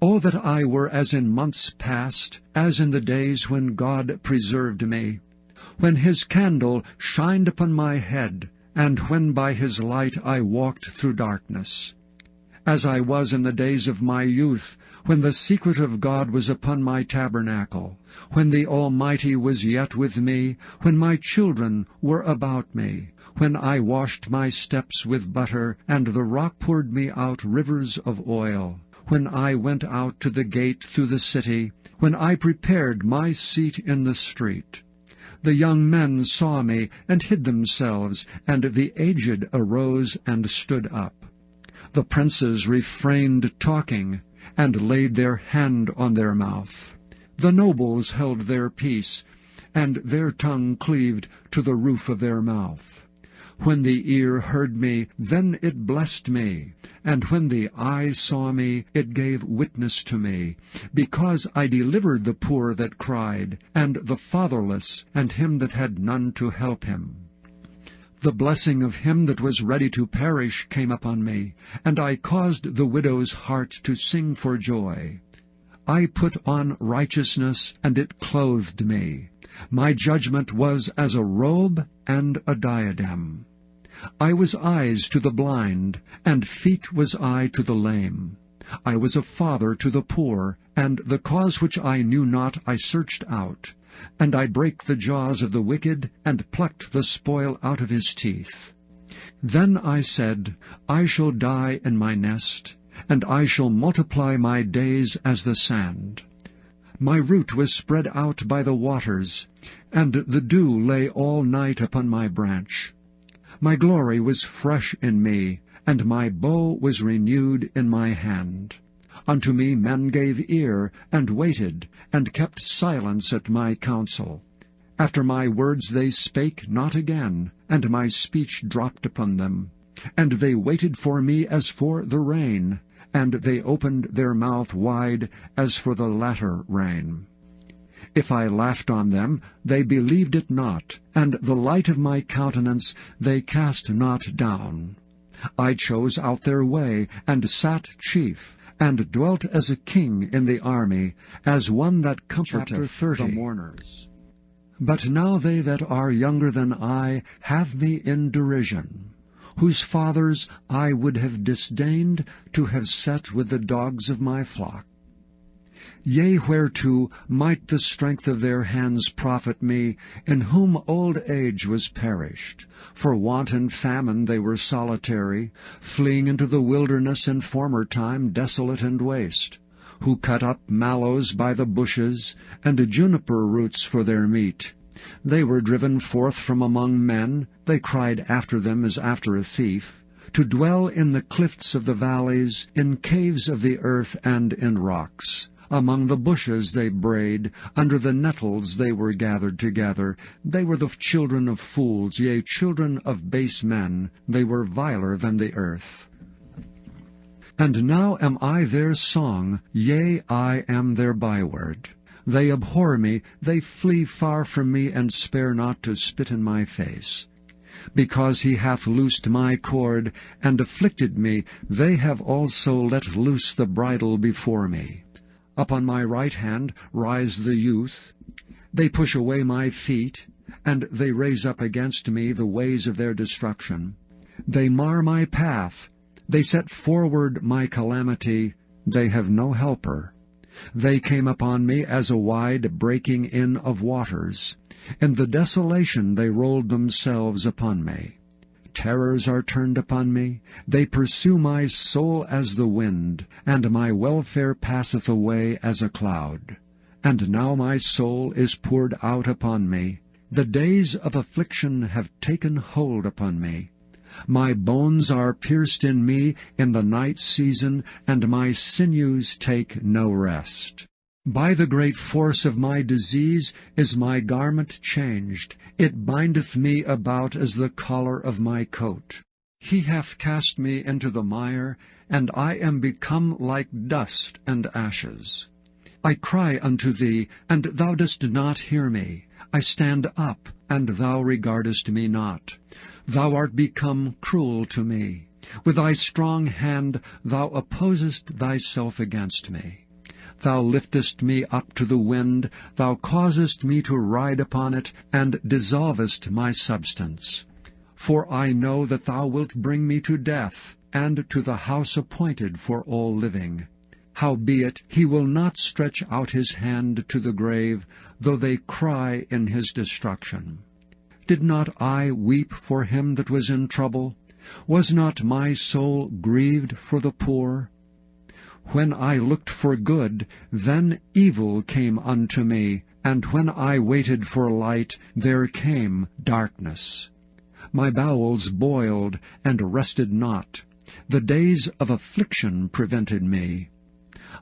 O that I were as in months past, as in the days when God preserved me, when his candle shined upon my head, and when by his light I walked through darkness. As I was in the days of my youth, when the secret of God was upon my tabernacle, when the Almighty was yet with me, when my children were about me, when I washed my steps with butter, and the rock poured me out rivers of oil, when I went out to the gate through the city, when I prepared my seat in the street. The young men saw me, and hid themselves, and the aged arose and stood up. The princes refrained talking, and laid their hand on their mouth. The nobles held their peace, and their tongue cleaved to the roof of their mouth. When the ear heard me, then it blessed me, and when the eye saw me, it gave witness to me, because I delivered the poor that cried, and the fatherless, and him that had none to help him. The blessing of him that was ready to perish came upon me, and I caused the widow's heart to sing for joy. I put on righteousness, and it clothed me. My judgment was as a robe and a diadem. I was eyes to the blind, and feet was I to the lame. I was a father to the poor, and the cause which I knew not I searched out. And I brake the jaws of the wicked, and plucked the spoil out of his teeth. Then I said, I shall die in my nest, and I shall multiply my days as the sand. My root was spread out by the waters, and the dew lay all night upon my branch. My glory was fresh in me, and my bow was renewed in my hand. Unto me men gave ear, and waited, and kept silence at my counsel. After my words they spake not again, and my speech dropped upon them. And they waited for me as for the rain, and they opened their mouth wide as for the latter rain. If I laughed on them, they believed it not, and the light of my countenance they cast not down. I chose out their way, and sat chief, and dwelt as a king in the army, as one that comforteth the mourners. But now they that are younger than I have me in derision, whose fathers I would have disdained to have set with the dogs of my flock. Yea, whereto might the strength of their hands profit me, in whom old age was perished? For want and famine they were solitary, fleeing into the wilderness in former time desolate and waste, who cut up mallows by the bushes, and juniper roots for their meat. They were driven forth from among men, they cried after them as after a thief, to dwell in the cliffs of the valleys, in caves of the earth, and in rocks. Among the bushes they brayed, under the nettles they were gathered together. They were the children of fools, yea, children of base men. They were viler than the earth. And now am I their song, yea, I am their byword. They abhor me, they flee far from me, and spare not to spit in my face. Because he hath loosed my cord, and afflicted me, they have also let loose the bridle before me. Upon my right hand rise the youth. They push away my feet, and they raise up against me the ways of their destruction. They mar my path. They set forward my calamity. They have no helper. They came upon me as a wide breaking in of waters. In the desolation they rolled themselves upon me. Terrors are turned upon me. They pursue my soul as the wind, and my welfare passeth away as a cloud. And now my soul is poured out upon me. The days of affliction have taken hold upon me. My bones are pierced in me in the night season, and my sinews take no rest. By the great force of my disease is my garment changed. It bindeth me about as the collar of my coat. He hath cast me into the mire, and I am become like dust and ashes. I cry unto thee, and thou dost not hear me. I stand up, and thou regardest me not. Thou art become cruel to me. With thy strong hand thou opposest thyself against me. Thou liftest me up to the wind, thou causest me to ride upon it, and dissolvest my substance. For I know that thou wilt bring me to death, and to the house appointed for all living. Howbeit he will not stretch out his hand to the grave, though they cry in his destruction. Did not I weep for him that was in trouble? Was not my soul grieved for the poor? When I looked for good, then evil came unto me, and when I waited for light, there came darkness. My bowels boiled, and rested not. The days of affliction prevented me.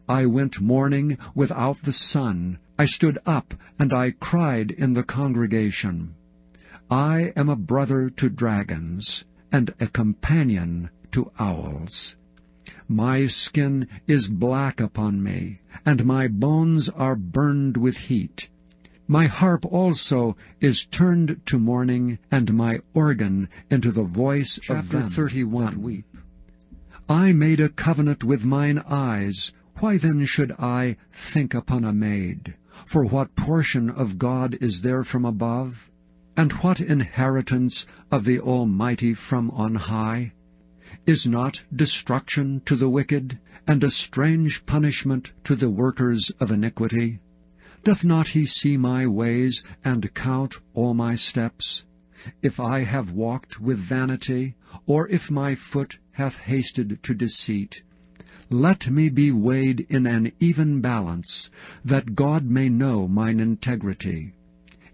I went mourning without the sun. I stood up, and I cried in the congregation. I am a brother to dragons, and a companion to owls. My skin is black upon me, and my bones are burned with heat. My harp also is turned to mourning, and my organ into the voice of them 31. That weep. I made a covenant with mine eyes. Why then should I think upon a maid? For what portion of God is there from above? And what inheritance of the Almighty from on high? Is not destruction to the wicked, and a strange punishment to the workers of iniquity? Doth not he see my ways, and count all my steps? If I have walked with vanity, or if my foot hath hasted to deceit, let me be weighed in an even balance, that God may know mine integrity.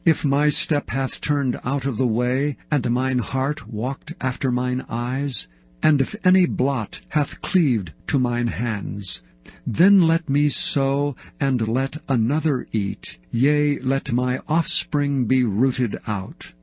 If my step hath turned out of the way, and mine heart walked after mine eyes, and if any blot hath cleaved to mine hands, then let me sow, and let another eat, yea, let my offspring be rooted out.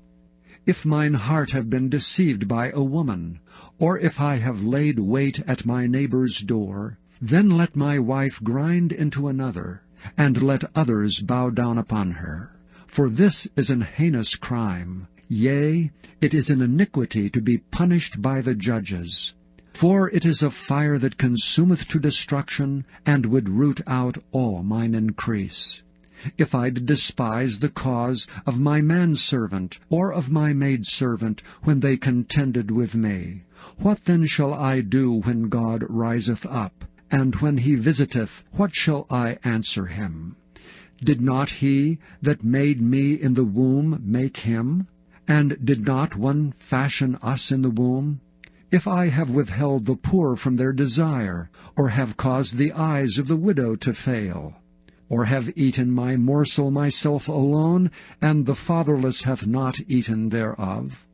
If mine heart have been deceived by a woman, or if I have laid wait at my neighbor's door, then let my wife grind into another, and let others bow down upon her. For this is an heinous crime, yea, it is an iniquity to be punished by the judges. For it is a fire that consumeth to destruction, and would root out all mine increase. If I did despise the cause of my manservant, or of my maidservant, when they contended with me, what then shall I do when God riseth up? And when he visiteth, what shall I answer him? Did not he that made me in the womb make him? And did not one fashion us in the womb? If I have withheld the poor from their desire, or have caused the eyes of the widow to fail, or have eaten my morsel myself alone, and the fatherless hath not eaten thereof?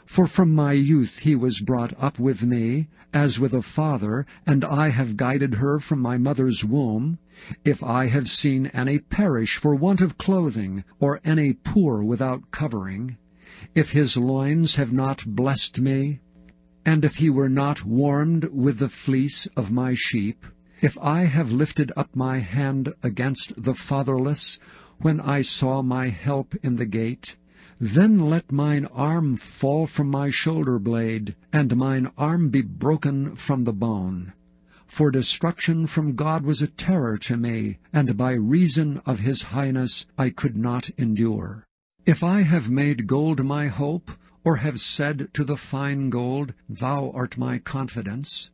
For from my youth he was brought up with me, as with a father, and I have guided her from my mother's womb. If I have seen any perish for want of clothing, or any poor without covering, if his loins have not blessed me, and if he were not warmed with the fleece of my sheep, if I have lifted up my hand against the fatherless, when I saw my help in the gate, then let mine arm fall from my shoulder blade, and mine arm be broken from the bone. For destruction from God was a terror to me, and by reason of his highness I could not endure. If I have made gold my hope, or have said to the fine gold, Thou art my confidence,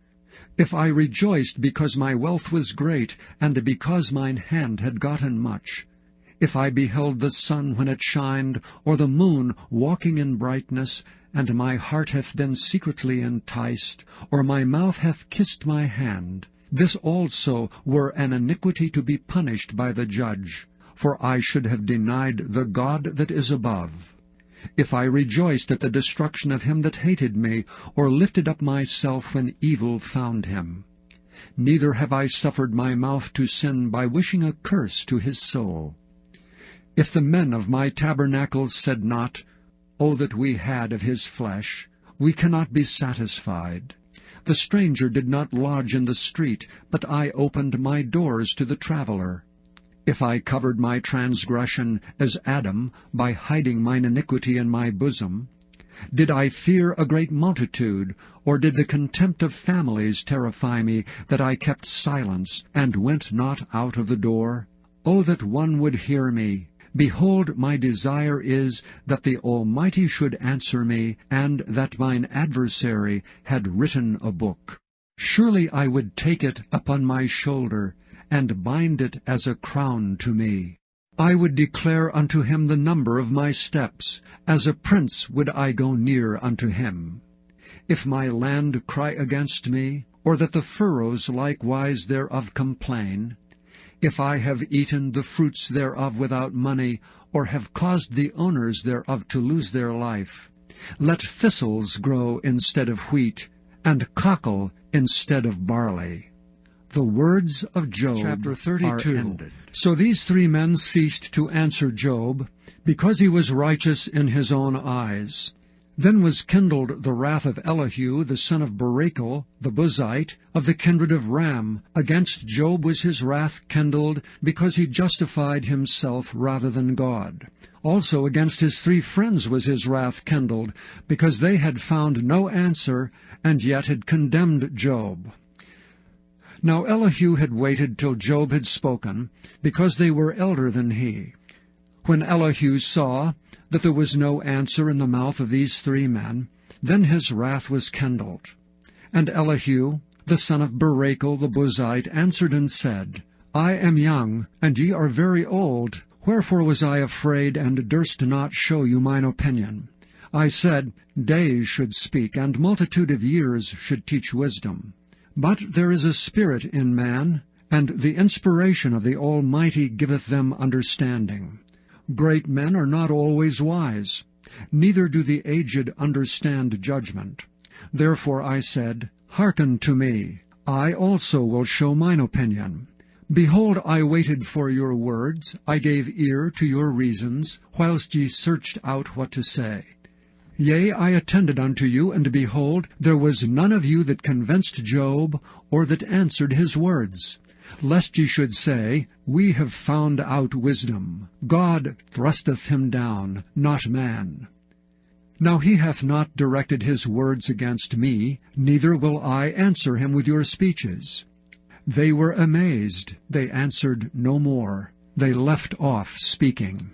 if I rejoiced because my wealth was great, and because mine hand had gotten much, if I beheld the sun when it shined, or the moon walking in brightness, and my heart hath been secretly enticed, or my mouth hath kissed my hand, this also were an iniquity to be punished by the judge, for I should have denied the God that is above. If I rejoiced at the destruction of him that hated me, or lifted up myself when evil found him. Neither have I suffered my mouth to sin by wishing a curse to his soul. If the men of my tabernacle said not, O that we had of his flesh, we cannot be satisfied. The stranger did not lodge in the street, but I opened my doors to the traveler. If I covered my transgression as Adam, by hiding mine iniquity in my bosom, did I fear a great multitude, or did the contempt of families terrify me, that I kept silence, and went not out of the door? O that one would hear me! Behold, my desire is that the Almighty should answer me, and that mine adversary had written a book. Surely I would take it upon my shoulder, and bind it as a crown to me. I would declare unto him the number of my steps, as a prince would I go near unto him. If my land cry against me, or that the furrows likewise thereof complain, if I have eaten the fruits thereof without money, or have caused the owners thereof to lose their life, let thistles grow instead of wheat, and cockle instead of barley. The words of Job Chapter 32. are ended. So these three men ceased to answer Job, because he was righteous in his own eyes. Then was kindled the wrath of Elihu the son of Barachel the Buzite, of the kindred of Ram. Against Job was his wrath kindled, because he justified himself rather than God. Also against his 3 friends was his wrath kindled, because they had found no answer, and yet had condemned Job. Now Elihu had waited till Job had spoken, because they were elder than he. When Elihu saw that there was no answer in the mouth of these 3 men, then his wrath was kindled. And Elihu, the son of Barachel the Buzite, answered and said, I am young, and ye are very old. Wherefore was I afraid, and durst not show you mine opinion? I said, days should speak, and multitude of years should teach wisdom. But there is a spirit in man, and the inspiration of the Almighty giveth them understanding. Great men are not always wise, neither do the aged understand judgment. Therefore I said, Hearken to me, I also will show mine opinion. Behold, I waited for your words, I gave ear to your reasons, whilst ye searched out what to say. Yea, I attended unto you, and behold, there was none of you that convinced Job, or that answered his words. Lest ye should say, We have found out wisdom. God thrusteth him down, not man. Now he hath not directed his words against me, neither will I answer him with your speeches. They were amazed, they answered no more. They left off speaking.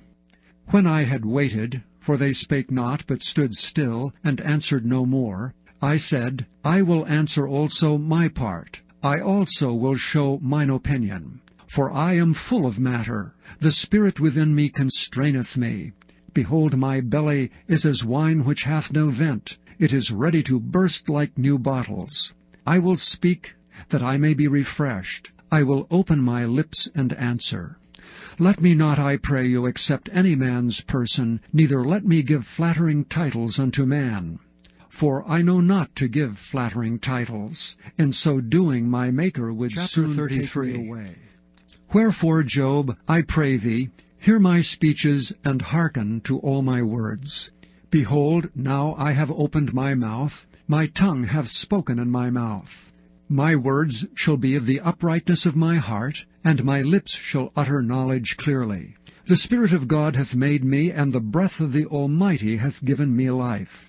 When I had waited, for they spake not, but stood still, and answered no more, I said, I will answer also my part. I also will show mine opinion. For I am full of matter. The spirit within me constraineth me. Behold, my belly is as wine which hath no vent. It is ready to burst like new bottles. I will speak, that I may be refreshed. I will open my lips and answer. Let me not, I pray you, accept any man's person, neither let me give flattering titles unto man. For I know not to give flattering titles. In so doing my Maker would soon take me away. Wherefore, Job, I pray thee, hear my speeches, and hearken to all my words. Behold, now I have opened my mouth, my tongue hath spoken in my mouth. My words shall be of the uprightness of my heart, and my lips shall utter knowledge clearly. The Spirit of God hath made me, and the breath of the Almighty hath given me life.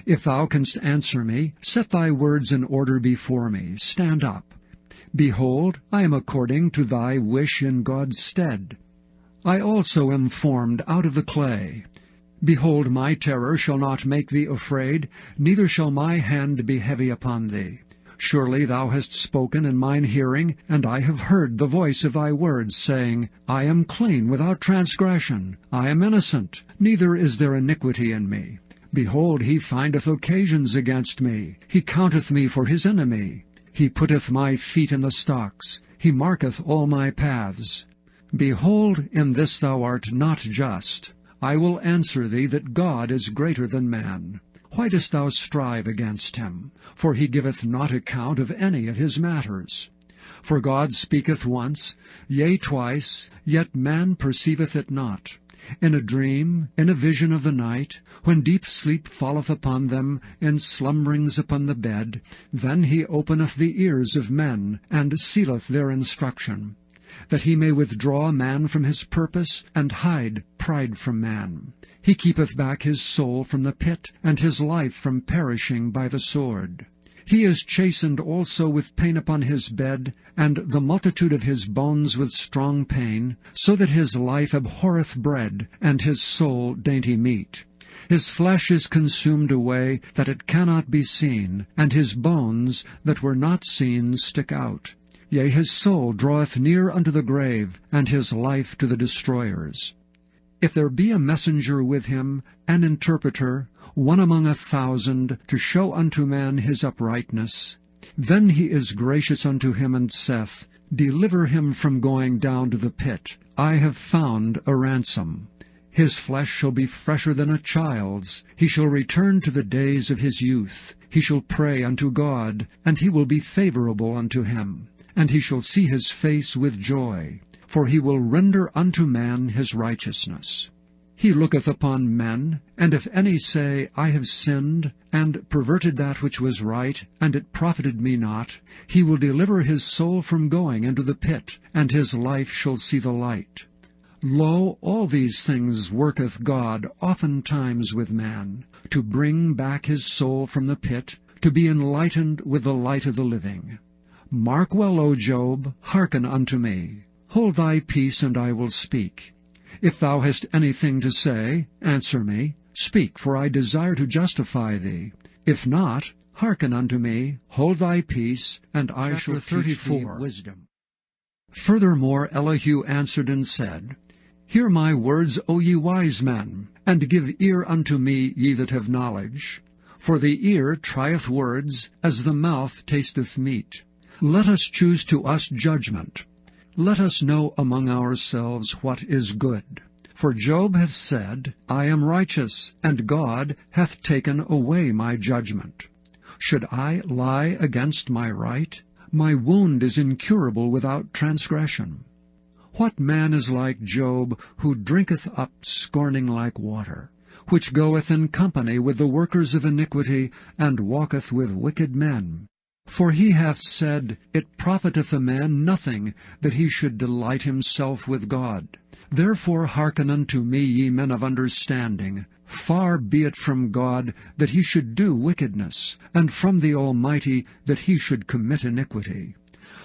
If thou canst answer me, set thy words in order before me. Stand up. Behold, I am according to thy wish in God's stead. I also am formed out of the clay. Behold, my terror shall not make thee afraid, neither shall my hand be heavy upon thee. Surely thou hast spoken in mine hearing, and I have heard the voice of thy words, saying, I am clean without transgression. I am innocent, neither is there iniquity in me. Behold, he findeth occasions against me. He counteth me for his enemy. He putteth my feet in the stocks. He marketh all my paths. Behold, in this thou art not just. I will answer thee that God is greater than man. Why dost thou strive against him? For he giveth not account of any of his matters. For God speaketh once, yea twice, yet man perceiveth it not. In a dream, in a vision of the night, when deep sleep falleth upon them, in slumberings upon the bed, then he openeth the ears of men, and sealeth their instruction, that he may withdraw man from his purpose, and hide pride from man. He keepeth back his soul from the pit, and his life from perishing by the sword. He is chastened also with pain upon his bed, and the multitude of his bones with strong pain, so that his life abhorreth bread, and his soul dainty meat. His flesh is consumed away, that it cannot be seen, and his bones that were not seen stick out. Yea, his soul draweth near unto the grave, and his life to the destroyers. If there be a messenger with him, an interpreter, one among 1,000, to show unto man his uprightness, then he is gracious unto him, and saith, Deliver him from going down to the pit. I have found a ransom. His flesh shall be fresher than a child's. He shall return to the days of his youth. He shall pray unto God, and he will be favorable unto him. And he shall see his face with joy, for he will render unto man his righteousness. He looketh upon men, and if any say, I have sinned, and perverted that which was right, and it profited me not, he will deliver his soul from going into the pit, and his life shall see the light. Lo, all these things worketh God oftentimes with man, to bring back his soul from the pit, to be enlightened with the light of the living. Mark well, O Job, hearken unto me. Hold thy peace, and I will speak. If thou hast anything to say, answer me. Speak, for I desire to justify thee. If not, hearken unto me, hold thy peace, and I shall teach thee wisdom. Furthermore Elihu answered and said, Hear my words, O ye wise men, and give ear unto me, ye that have knowledge. For the ear trieth words, as the mouth tasteth meat. Let us choose to us judgment. Let us know among ourselves what is good. For Job hath said, I am righteous, and God hath taken away my judgment. Should I lie against my right? My wound is incurable without transgression. What man is like Job, who drinketh up scorning like water, which goeth in company with the workers of iniquity, and walketh with wicked men? For he hath said, It profiteth a man nothing that he should delight himself with God. Therefore hearken unto me, ye men of understanding. Far be it from God that he should do wickedness, and from the Almighty that he should commit iniquity.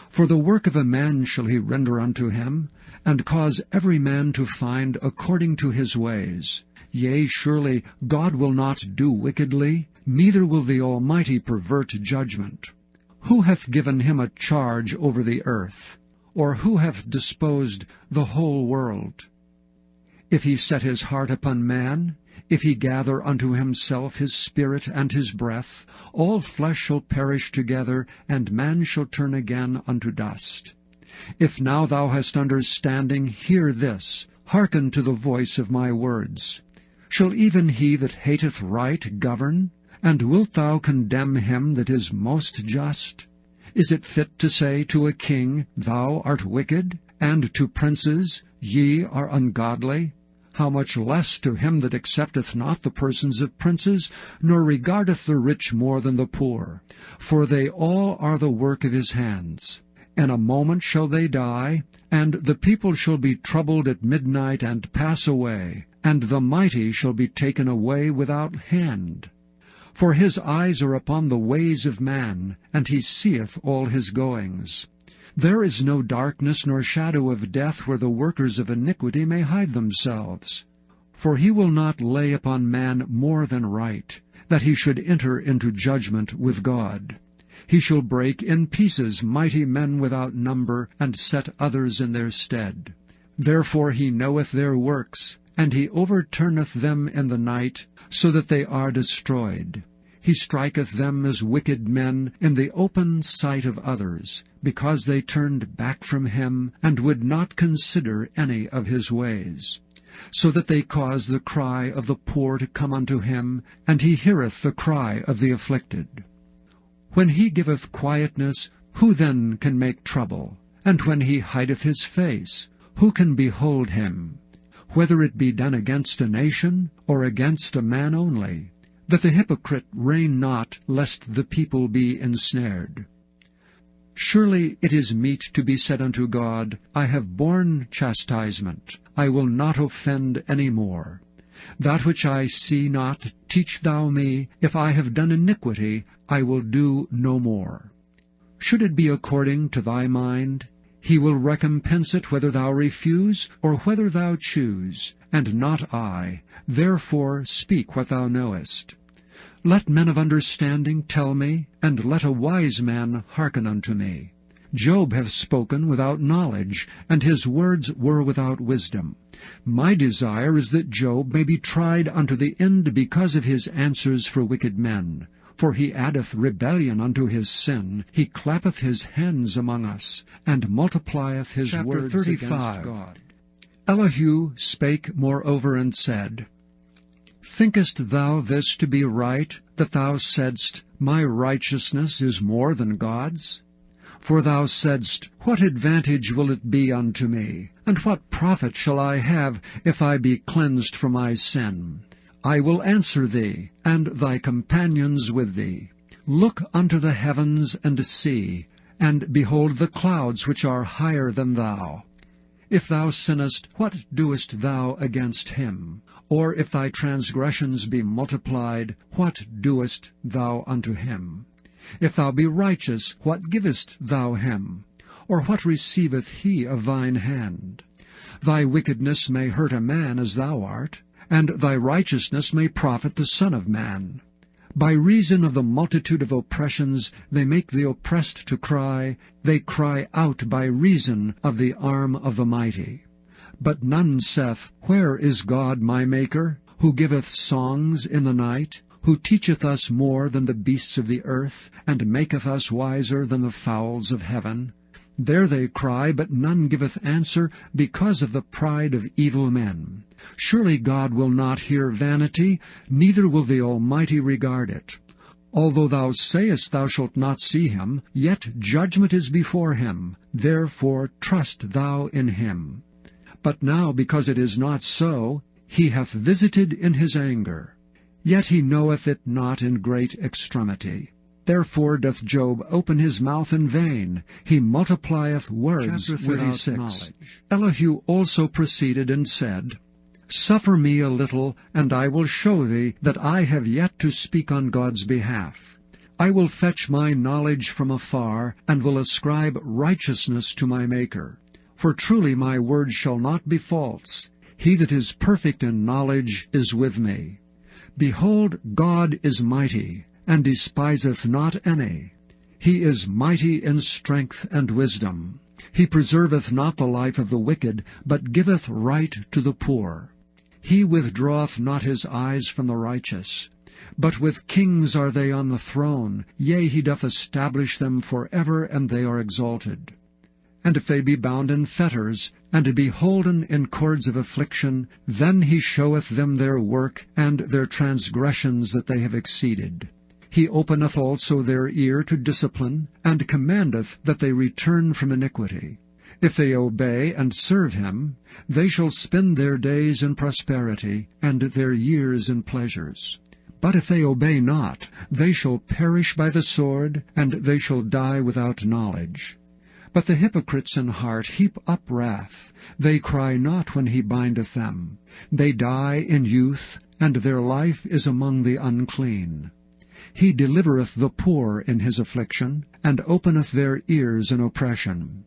For the work of a man shall he render unto him, and cause every man to find according to his ways. Yea, surely God will not do wickedly, neither will the Almighty pervert judgment. Who hath given him a charge over the earth? Or who hath disposed the whole world? If he set his heart upon man, if he gather unto himself his spirit and his breath, all flesh shall perish together, and man shall turn again unto dust. If now thou hast understanding, hear this, hearken to the voice of my words. Shall even he that hateth right govern? And wilt thou condemn him that is most just? Is it fit to say to a king, Thou art wicked, and to princes, Ye are ungodly? How much less to him that accepteth not the persons of princes, nor regardeth the rich more than the poor? For they all are the work of his hands. In a moment shall they die, and the people shall be troubled at midnight and pass away, and the mighty shall be taken away without hand. For his eyes are upon the ways of man, and he seeth all his goings. There is no darkness nor shadow of death where the workers of iniquity may hide themselves. For he will not lay upon man more than right, that he should enter into judgment with God. He shall break in pieces mighty men without number, and set others in their stead. Therefore he knoweth their works, and he overturneth them in the night, so that they are destroyed. He striketh them as wicked men in the open sight of others, because they turned back from him, and would not consider any of his ways. So that they cause the cry of the poor to come unto him, and he heareth the cry of the afflicted. When he giveth quietness, who then can make trouble? And when he hideth his face, who can behold him? Whether it be done against a nation, or against a man only, that the hypocrite reign not, lest the people be ensnared. Surely it is meet to be said unto God, I have borne chastisement, I will not offend any more. That which I see not, teach thou me. If I have done iniquity, I will do no more. Should it be according to thy mind, he will recompense it whether thou refuse, or whether thou choose, and not I. Therefore speak what thou knowest. Let men of understanding tell me, and let a wise man hearken unto me. Job hath spoken without knowledge, and his words were without wisdom. My desire is that Job may be tried unto the end because of his answers for wicked men. For he addeth rebellion unto his sin, he clappeth his hands among us, and multiplieth his words against God. Elihu spake moreover and said, Thinkest thou this to be right, that thou saidst, My righteousness is more than God's? For thou saidst, What advantage will it be unto me? And what profit shall I have, if I be cleansed from my sin? I will answer thee, and thy companions with thee. Look unto the heavens, and see, and behold the clouds which are higher than thou. If thou sinnest, what doest thou against him? Or if thy transgressions be multiplied, what doest thou unto him? If thou be righteous, what givest thou him? Or what receiveth he of thine hand? Thy wickedness may hurt a man as thou art, and thy righteousness may profit the Son of Man. By reason of the multitude of oppressions they make the oppressed to cry, they cry out by reason of the arm of the mighty. But none saith, Where is God my Maker, who giveth songs in the night, who teacheth us more than the beasts of the earth, and maketh us wiser than the fowls of heaven? There they cry, but none giveth answer, because of the pride of evil men. Surely God will not hear vanity, neither will the Almighty regard it. Although thou sayest thou shalt not see him, yet judgment is before him, therefore trust thou in him. But now, because it is not so, he hath visited in his anger. Yet he knoweth it not in great extremity. Therefore doth Job open his mouth in vain. He multiplieth words without knowledge. Elihu also proceeded and said, Suffer me a little, and I will show thee that I have yet to speak on God's behalf. I will fetch my knowledge from afar, and will ascribe righteousness to my Maker. For truly my word shall not be false. He that is perfect in knowledge is with me. Behold, God is mighty, and despiseth not any. He is mighty in strength and wisdom. He preserveth not the life of the wicked, but giveth right to the poor. He withdraweth not his eyes from the righteous. But with kings are they on the throne, yea, he doth establish them for ever, and they are exalted. And if they be bound in fetters, and be holden in cords of affliction, then he showeth them their work, and their transgressions that they have exceeded. He openeth also their ear to discipline, and commandeth that they return from iniquity. If they obey and serve him, they shall spend their days in prosperity, and their years in pleasures. But if they obey not, they shall perish by the sword, and they shall die without knowledge. But the hypocrites in heart heap up wrath. They cry not when he bindeth them. They die in youth, and their life is among the unclean. He delivereth the poor in his affliction, and openeth their ears in oppression.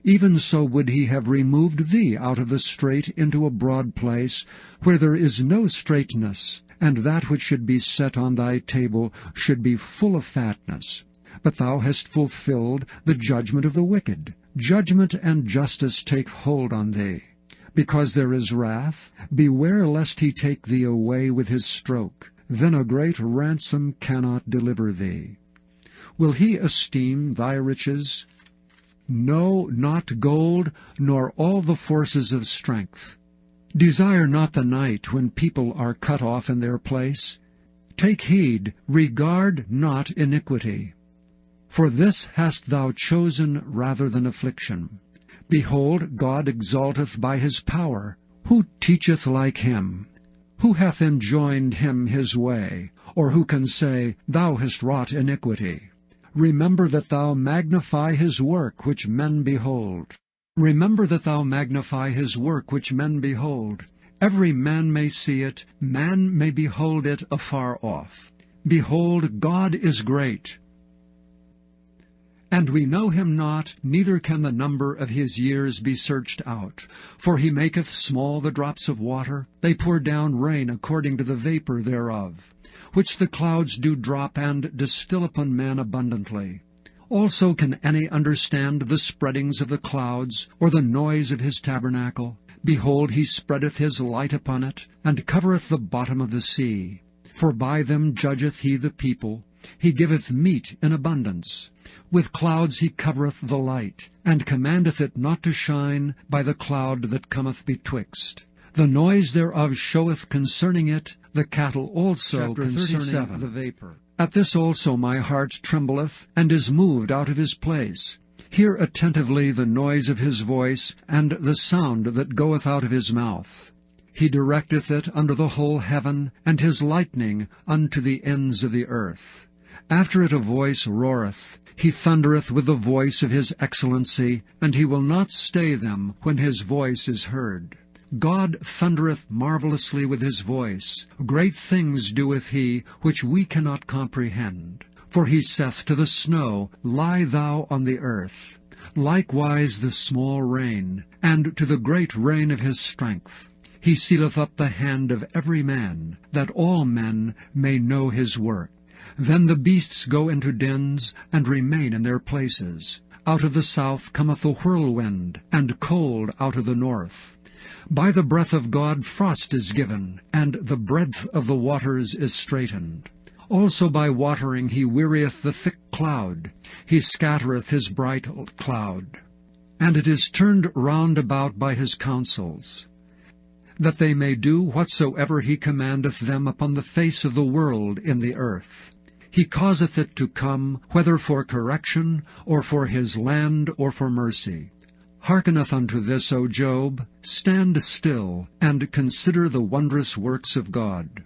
Even so would he have removed thee out of the strait into a broad place, where there is no straightness, and that which should be set on thy table should be full of fatness. But thou hast fulfilled the judgment of the wicked. Judgment and justice take hold on thee. Because there is wrath, beware lest he take thee away with his stroke. Then a great ransom cannot deliver thee. Will he esteem thy riches? No, not gold, nor all the forces of strength. Desire not the night when people are cut off in their place. Take heed, regard not iniquity. For this hast thou chosen rather than affliction. Behold, God exalteth by his power. Who teacheth like him? Who hath enjoined him his way? Or who can say, Thou hast wrought iniquity? Remember that thou magnify his work which men behold. Remember that thou magnify his work which men behold. Every man may see it, man may behold it afar off. Behold, God is great. And we know him not, neither can the number of his years be searched out. For he maketh small the drops of water, they pour down rain according to the vapor thereof, which the clouds do drop and distill upon man abundantly. Also can any understand the spreadings of the clouds, or the noise of his tabernacle? Behold, he spreadeth his light upon it, and covereth the bottom of the sea. For by them judgeth he the people, he giveth meat in abundance. With clouds he covereth the light, and commandeth it not to shine by the cloud that cometh betwixt. The noise thereof showeth concerning it, the cattle also concerning the vapor. At this also my heart trembleth, and is moved out of his place. Hear attentively the noise of his voice, and the sound that goeth out of his mouth. He directeth it under the whole heaven, and his lightning unto the ends of the earth. After it a voice roareth. He thundereth with the voice of his excellency, and he will not stay them when his voice is heard. God thundereth marvelously with his voice. Great things doeth he, which we cannot comprehend. For he saith to the snow, Lie thou on the earth. Likewise the small rain, and to the great rain of his strength. He sealeth up the hand of every man, that all men may know his work. Then the beasts go into dens, and remain in their places. Out of the south cometh the whirlwind, and cold out of the north. By the breath of God frost is given, and the breadth of the waters is straitened. Also by watering he wearieth the thick cloud. He scattereth his bright cloud. And it is turned round about by his counsels, that they may do whatsoever he commandeth them upon the face of the world in the earth. He causeth it to come, whether for correction, or for his land, or for mercy. Hearkeneth unto this, O Job. Stand still, and consider the wondrous works of God.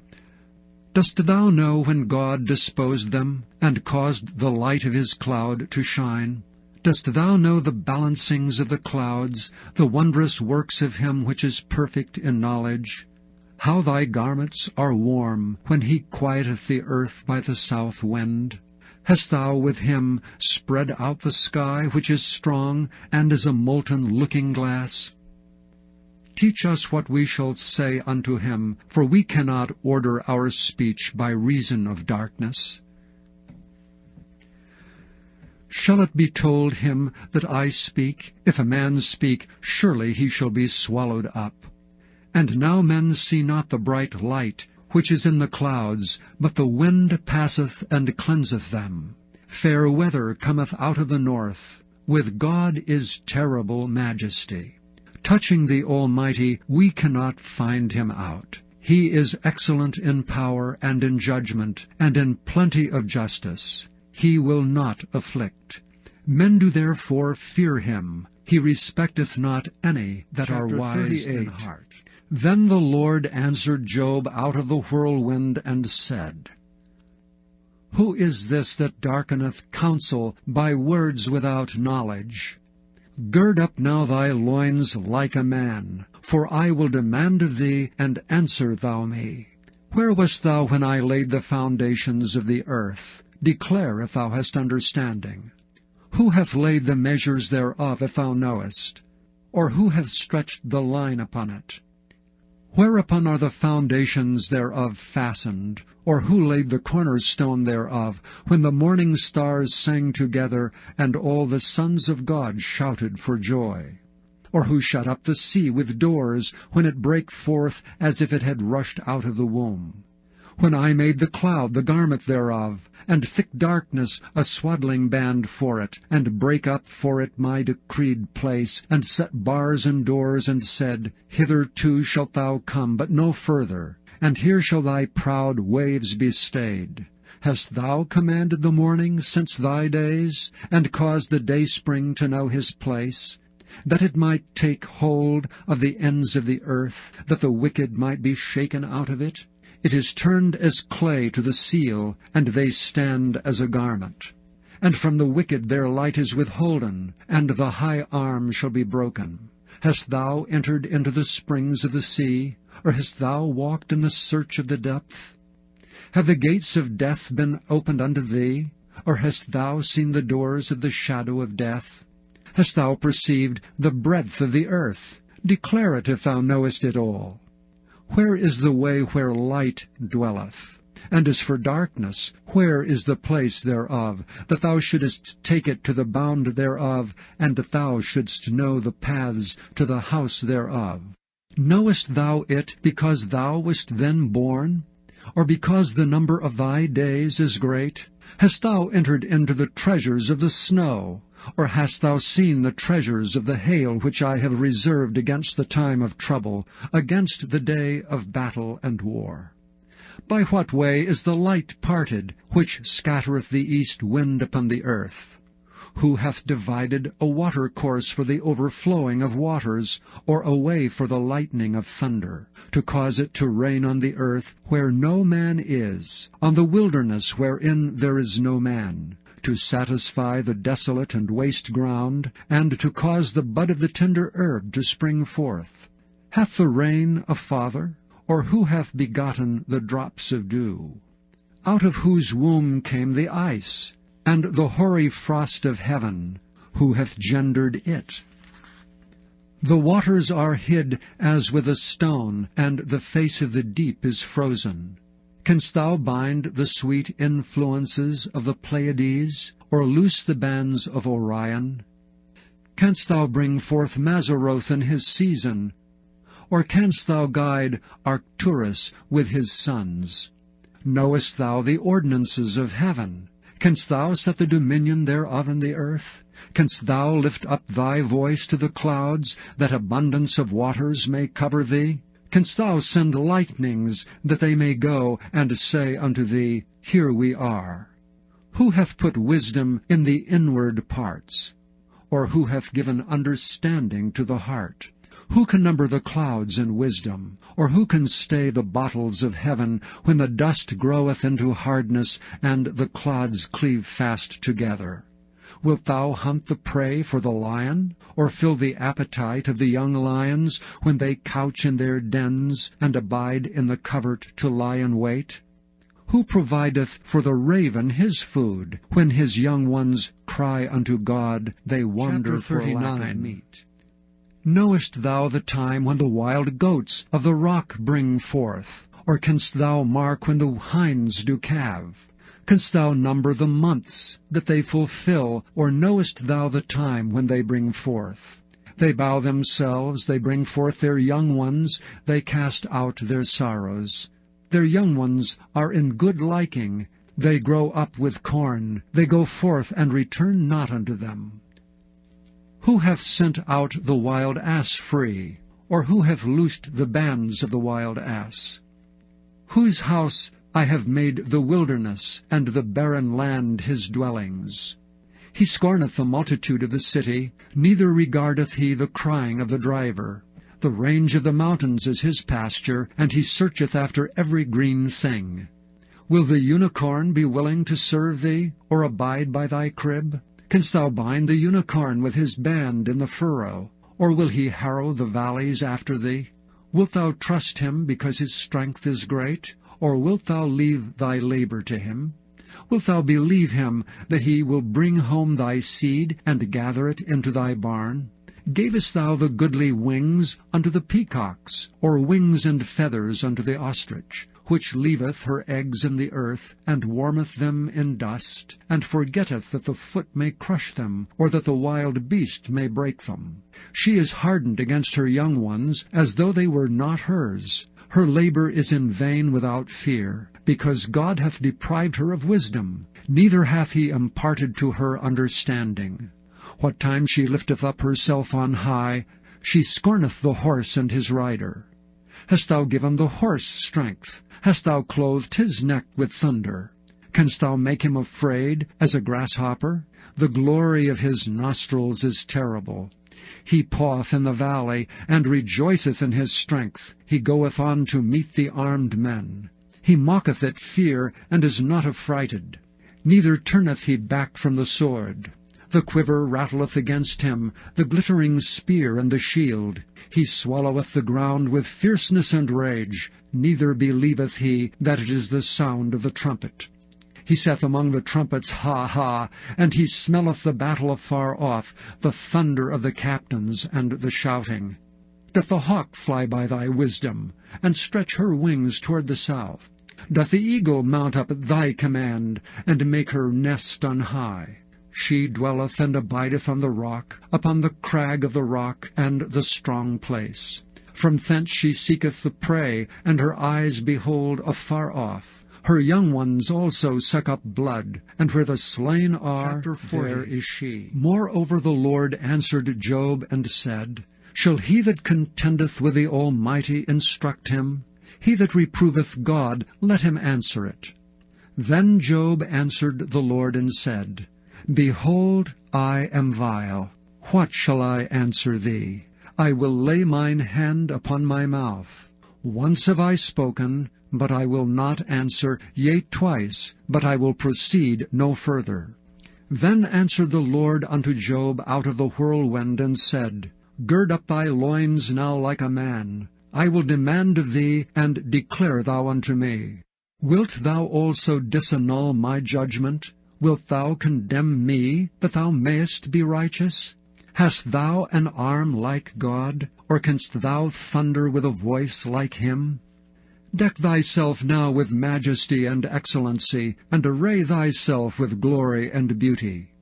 Dost thou know when God disposed them, and caused the light of his cloud to shine? Dost thou know the balancings of the clouds, the wondrous works of him which is perfect in knowledge? How thy garments are warm, when he quieteth the earth by the south wind. Hast thou with him spread out the sky, which is strong, and is a molten looking-glass? Teach us what we shall say unto him, for we cannot order our speech by reason of darkness. Shall it be told him that I speak? If a man speak, surely he shall be swallowed up. And now men see not the bright light, which is in the clouds, but the wind passeth and cleanseth them. Fair weather cometh out of the north. With God is terrible majesty. Touching the Almighty, we cannot find him out. He is excellent in power and in judgment, and in plenty of justice. He will not afflict. Men do therefore fear him. He respecteth not any that are wise in heart. Then the Lord answered Job out of the whirlwind, and said, Who is this that darkeneth counsel by words without knowledge? Gird up now thy loins like a man, for I will demand of thee, and answer thou me. Where wast thou when I laid the foundations of the earth? Declare if thou hast understanding. Who hath laid the measures thereof, if thou knowest? Or who hath stretched the line upon it? Whereupon are the foundations thereof fastened? Or who laid the cornerstone thereof, when the morning stars sang together, and all the sons of God shouted for joy? Or who shut up the sea with doors, when it brake forth as if it had rushed out of the womb? When I made the cloud the garment thereof, and thick darkness a swaddling band for it, and brake up for it my decreed place, and set bars and doors, and said, Hitherto shalt thou come, but no further, and here shall thy proud waves be stayed. Hast thou commanded the morning since thy days, and caused the dayspring to know his place, that it might take hold of the ends of the earth, that the wicked might be shaken out of it? It is turned as clay to the seal, and they stand as a garment. And from the wicked their light is withholden, and the high arm shall be broken. Hast thou entered into the springs of the sea, or hast thou walked in the search of the depth? Have the gates of death been opened unto thee, or hast thou seen the doors of the shadow of death? Hast thou perceived the breadth of the earth? Declare it if thou knowest it all. Where is the way where light dwelleth? And as for darkness, where is the place thereof, that thou shouldest take it to the bound thereof, and that thou shouldst know the paths to the house thereof? Knowest thou it because thou wast then born? Or because the number of thy days is great? Hast thou entered into the treasures of the snow? Or hast thou seen the treasures of the hail which I have reserved against the time of trouble, against the day of battle and war? By what way is the light parted, which scattereth the east wind upon the earth? who hath divided a watercourse for the overflowing of waters, or a way for the lightning of thunder, to cause it to rain on the earth where no man is, on the wilderness wherein there is no man, to satisfy the desolate and waste ground, and to cause the bud of the tender herb to spring forth? Hath the rain a father? Or who hath begotten the drops of dew? Out of whose womb came the ice, and the hoary frost of heaven? Who hath gendered it? The waters are hid as with a stone, and the face of the deep is frozen. Canst thou bind the sweet influences of the Pleiades, or loose the bands of Orion? Canst thou bring forth Mazzaroth in his season? Or canst thou guide Arcturus with his sons? Knowest thou the ordinances of heaven? Canst thou set the dominion thereof in the earth? Canst thou lift up thy voice to the clouds, that abundance of waters may cover thee? Canst thou send lightnings, that they may go and say unto thee, Here we are? Who hath put wisdom in the inward parts? Or who hath given understanding to the heart? Who can number the clouds in wisdom? Or who can stay the bottles of heaven, when the dust groweth into hardness, and the clods cleave fast together? Wilt thou hunt the prey for the lion? Or fill the appetite of the young lions, when they couch in their dens, and abide in the covert to lie in wait? Who provideth for the raven his food? When his young ones cry unto God, they wander for lack of meat. Knowest thou the time when the wild goats of the rock bring forth? Or canst thou mark when the hinds do calve? Canst thou number the months that they fulfill? Or knowest thou the time when they bring forth? They bow themselves, they bring forth their young ones, they cast out their sorrows. Their young ones are in good liking, they grow up with corn, they go forth and return not unto them. Who hath sent out the wild ass free? Or who hath loosed the bands of the wild ass? Whose house I have made the wilderness, and the barren land his dwellings. He scorneth the multitude of the city, neither regardeth he the crying of the driver. The range of the mountains is his pasture, and he searcheth after every green thing. Will the unicorn be willing to serve thee, or abide by thy crib? Canst thou bind the unicorn with his band in the furrow? Or will he harrow the valleys after thee? Wilt thou trust him because his strength is great? Or wilt thou leave thy labor to him? Wilt thou believe him that he will bring home thy seed, and gather it into thy barn? Gavest thou the goodly wings unto the peacocks, or wings and feathers unto the ostrich, which leaveth her eggs in the earth, and warmeth them in dust, and forgetteth that the foot may crush them, or that the wild beast may break them? She is hardened against her young ones, as though they were not hers. Her labor is in vain without fear, because God hath deprived her of wisdom, neither hath he imparted to her understanding. What time she lifteth up herself on high, she scorneth the horse and his rider. Hast thou given the horse strength? Hast thou clothed his neck with thunder? Canst thou make him afraid as a grasshopper? The glory of his nostrils is terrible. He paweth in the valley, and rejoiceth in his strength. He goeth on to meet the armed men. He mocketh at fear, and is not affrighted. Neither turneth he back from the sword. The quiver rattleth against him, the glittering spear and the shield. He swalloweth the ground with fierceness and rage, neither believeth he that it is the sound of the trumpet. He saith among the trumpets, Ha, ha, and he smelleth the battle afar off, the thunder of the captains and the shouting. Doth the hawk fly by thy wisdom, and stretch her wings toward the south? Doth the eagle mount up at thy command, and make her nest on high? She dwelleth and abideth on the rock, upon the crag of the rock and the strong place. From thence she seeketh the prey, and her eyes behold afar off. Her young ones also suck up blood, and where the slain are, there is she. Moreover the Lord answered Job and said, Shall he that contendeth with the Almighty instruct him? He that reproveth God, let him answer it. Then Job answered the Lord and said, Behold, I am vile. What shall I answer thee? I will lay mine hand upon my mouth. Once have I spoken, but I will not answer, yea, twice, but I will proceed no further. Then answered the Lord unto Job out of the whirlwind, and said, Gird up thy loins now like a man. I will demand of thee, and declare thou unto me. Wilt thou also disannul my judgment? Wilt thou condemn me, that thou mayest be righteous? Hast thou an arm like God, or canst thou thunder with a voice like him? Deck thyself now with majesty and excellency, and array thyself with glory and beauty.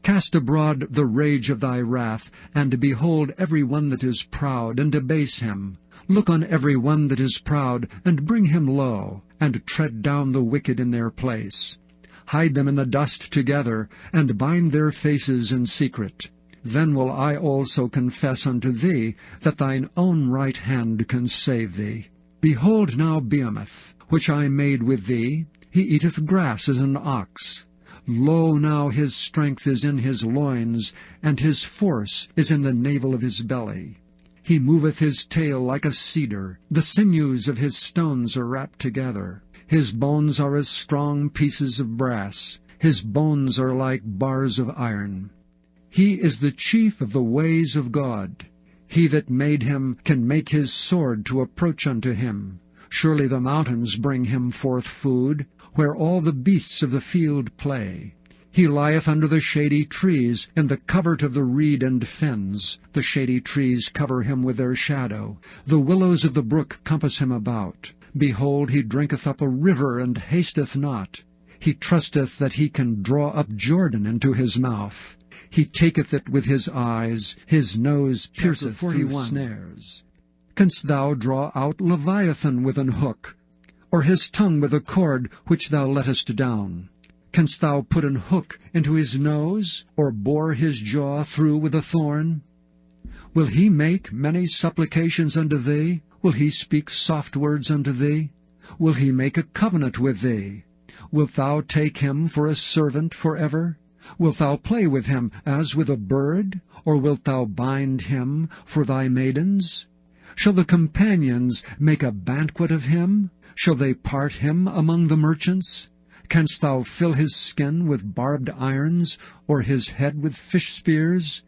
Cast abroad the rage of thy wrath, and behold every one that is proud, and abase him. Look on every one that is proud, and bring him low, and tread down the wicked in their place. Hide them in the dust together, and bind their faces in secret. Then will I also confess unto thee, that thine own right hand can save thee. Behold now Behemoth, which I made with thee, he eateth grass as an ox. Lo now his strength is in his loins, and his force is in the navel of his belly. He moveth his tail like a cedar, the sinews of his stones are wrapped together. His bones are as strong pieces of brass, his bones are like bars of iron. He is the chief of the ways of God. He that made him can make his sword to approach unto him. Surely the mountains bring him forth food, where all the beasts of the field play. He lieth under the shady trees, in the covert of the reed and fens. The shady trees cover him with their shadow. The willows of the brook compass him about. Behold, he drinketh up a river, and hasteth not. He trusteth that he can draw up Jordan into his mouth. He taketh it with his eyes, his nose pierceth through snares. Canst thou draw out Leviathan with an hook, or his tongue with a cord which thou lettest down? Canst thou put an hook into his nose, or bore his jaw through with a thorn? Will he make many supplications unto thee? Will he speak soft words unto thee? Will he make a covenant with thee? Wilt thou take him for a servant forever? Wilt thou play with him as with a bird? Or wilt thou bind him for thy maidens? Shall the companions make a banquet of him? Shall they part him among the merchants? Canst thou fill his skin with barbed irons, or his head with fish spears?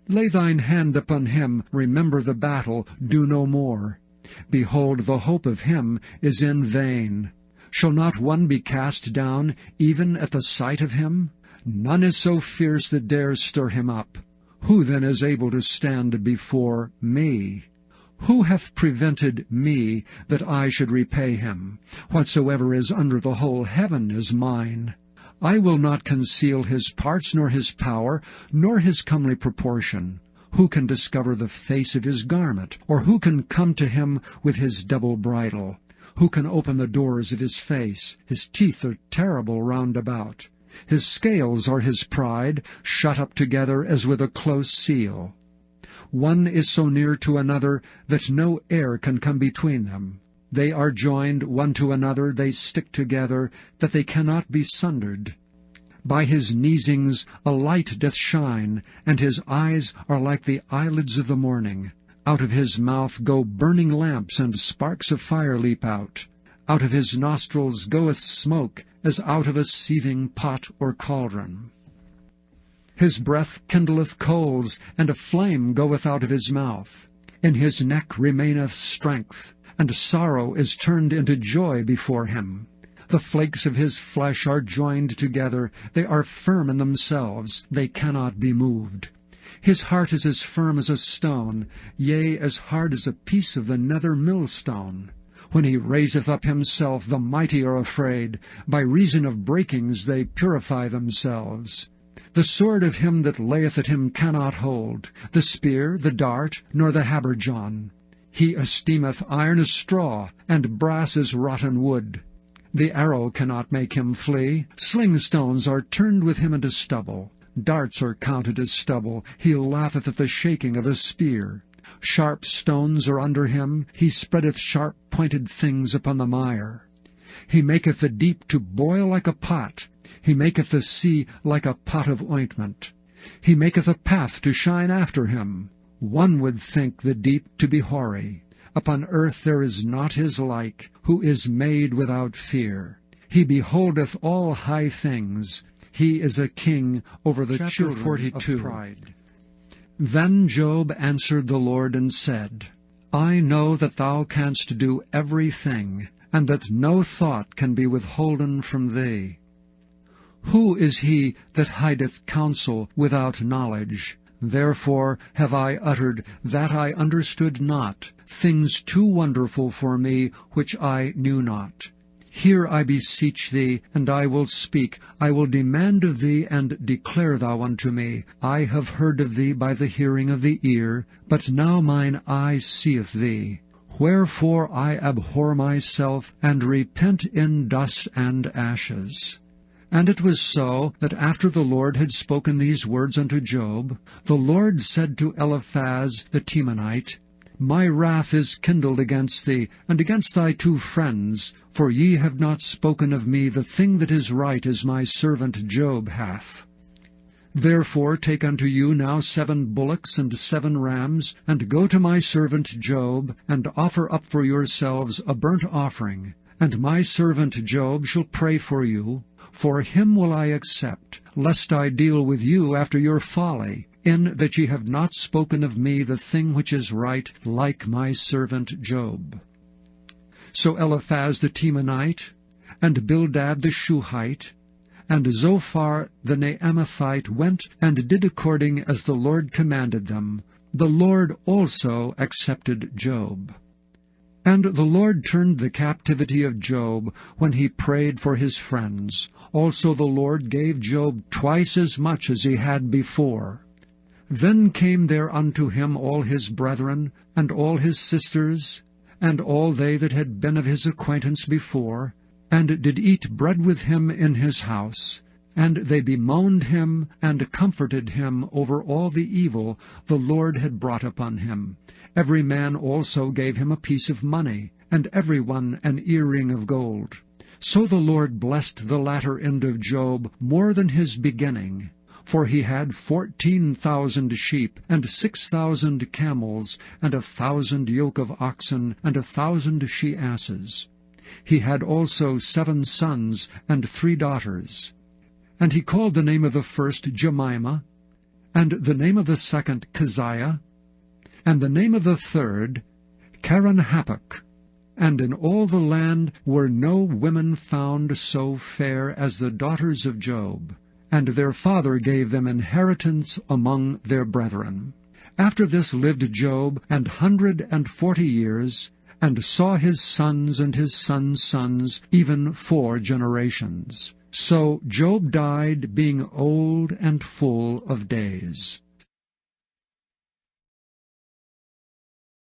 Lay thine hand upon him, remember the battle, do no more. Behold, the hope of him is in vain. Shall not one be cast down, even at the sight of him? None is so fierce that dares stir him up. Who then is able to stand before me? Who hath prevented me that I should repay him? Whatsoever is under the whole heaven is mine. I will not conceal his parts, nor his power, nor his comely proportion. Who can discover the face of his garment? Or who can come to him with his double bridle? Who can open the doors of his face? His teeth are terrible round about. His scales are his pride, shut up together as with a close seal. One is so near to another that no air can come between them. They are joined one to another, they stick together, that they cannot be sundered. By his neesings a light doth shine, and his eyes are like the eyelids of the morning. Out of his mouth go burning lamps, and sparks of fire leap out. Out of his nostrils goeth smoke, as out of a seething pot or cauldron. His breath kindleth coals, and a flame goeth out of his mouth. In his neck remaineth strength, and sorrow is turned into joy before him. The flakes of his flesh are joined together, they are firm in themselves, they cannot be moved. His heart is as firm as a stone, yea, as hard as a piece of the nether millstone. When he raiseth up himself, the mighty are afraid. By reason of breakings they purify themselves. The sword of him that layeth at him cannot hold, the spear, the dart, nor the habergeon. He esteemeth iron as straw, and brass as rotten wood. The arrow cannot make him flee. Sling stones are turned with him into stubble. Darts are counted as stubble. He laugheth at the shaking of a spear. Sharp stones are under him. He spreadeth sharp-pointed things upon the mire. He maketh the deep to boil like a pot. He maketh the sea like a pot of ointment. He maketh a path to shine after him. One would think the deep to be hoary. Upon earth there is not his like, who is made without fear. He beholdeth all high things. He is a king over the children 42. Of pride. Then Job answered the Lord and said, I know that thou canst do everything, and that no thought can be withholden from thee. Who is he that hideth counsel without knowledge? Therefore have I uttered that I understood not, things too wonderful for me, which I knew not. Hear, I beseech thee, and I will speak. I will demand of thee, and declare thou unto me. I have heard of thee by the hearing of the ear, but now mine eye seeth thee. Wherefore I abhor myself, and repent in dust and ashes. And it was so, that after the Lord had spoken these words unto Job, the Lord said to Eliphaz the Temanite, My wrath is kindled against thee, and against thy 2 friends, for ye have not spoken of me the thing that is right as my servant Job hath. Therefore take unto you now 7 bullocks and 7 rams, and go to my servant Job, and offer up for yourselves a burnt offering. And my servant Job shall pray for you, for him will I accept, lest I deal with you after your folly, in that ye have not spoken of me the thing which is right, like my servant Job. So Eliphaz the Temanite, and Bildad the Shuhite, and Zophar the Naamathite went and did according as the Lord commanded them. The Lord also accepted Job. And the Lord turned the captivity of Job when he prayed for his friends. Also the Lord gave Job twice as much as he had before. Then came there unto him all his brethren, and all his sisters, and all they that had been of his acquaintance before, and did eat bread with him in his house. And they bemoaned him, and comforted him over all the evil the Lord had brought upon him. Every man also gave him a piece of money, and every one an earring of gold. So the Lord blessed the latter end of Job more than his beginning. For he had 14,000 sheep, and 6,000 camels, and 1,000 yoke of oxen, and 1,000 she-asses. He had also 7 sons, and 3 daughters. And he called the name of the first Jemimah, and the name of the second Keziah, and the name of the third Keren-happuch. And in all the land were no women found so fair as the daughters of Job. And their father gave them inheritance among their brethren. After this lived Job 140 years, and saw his sons and his sons' sons, even 4 generations. So Job died, being old and full of days.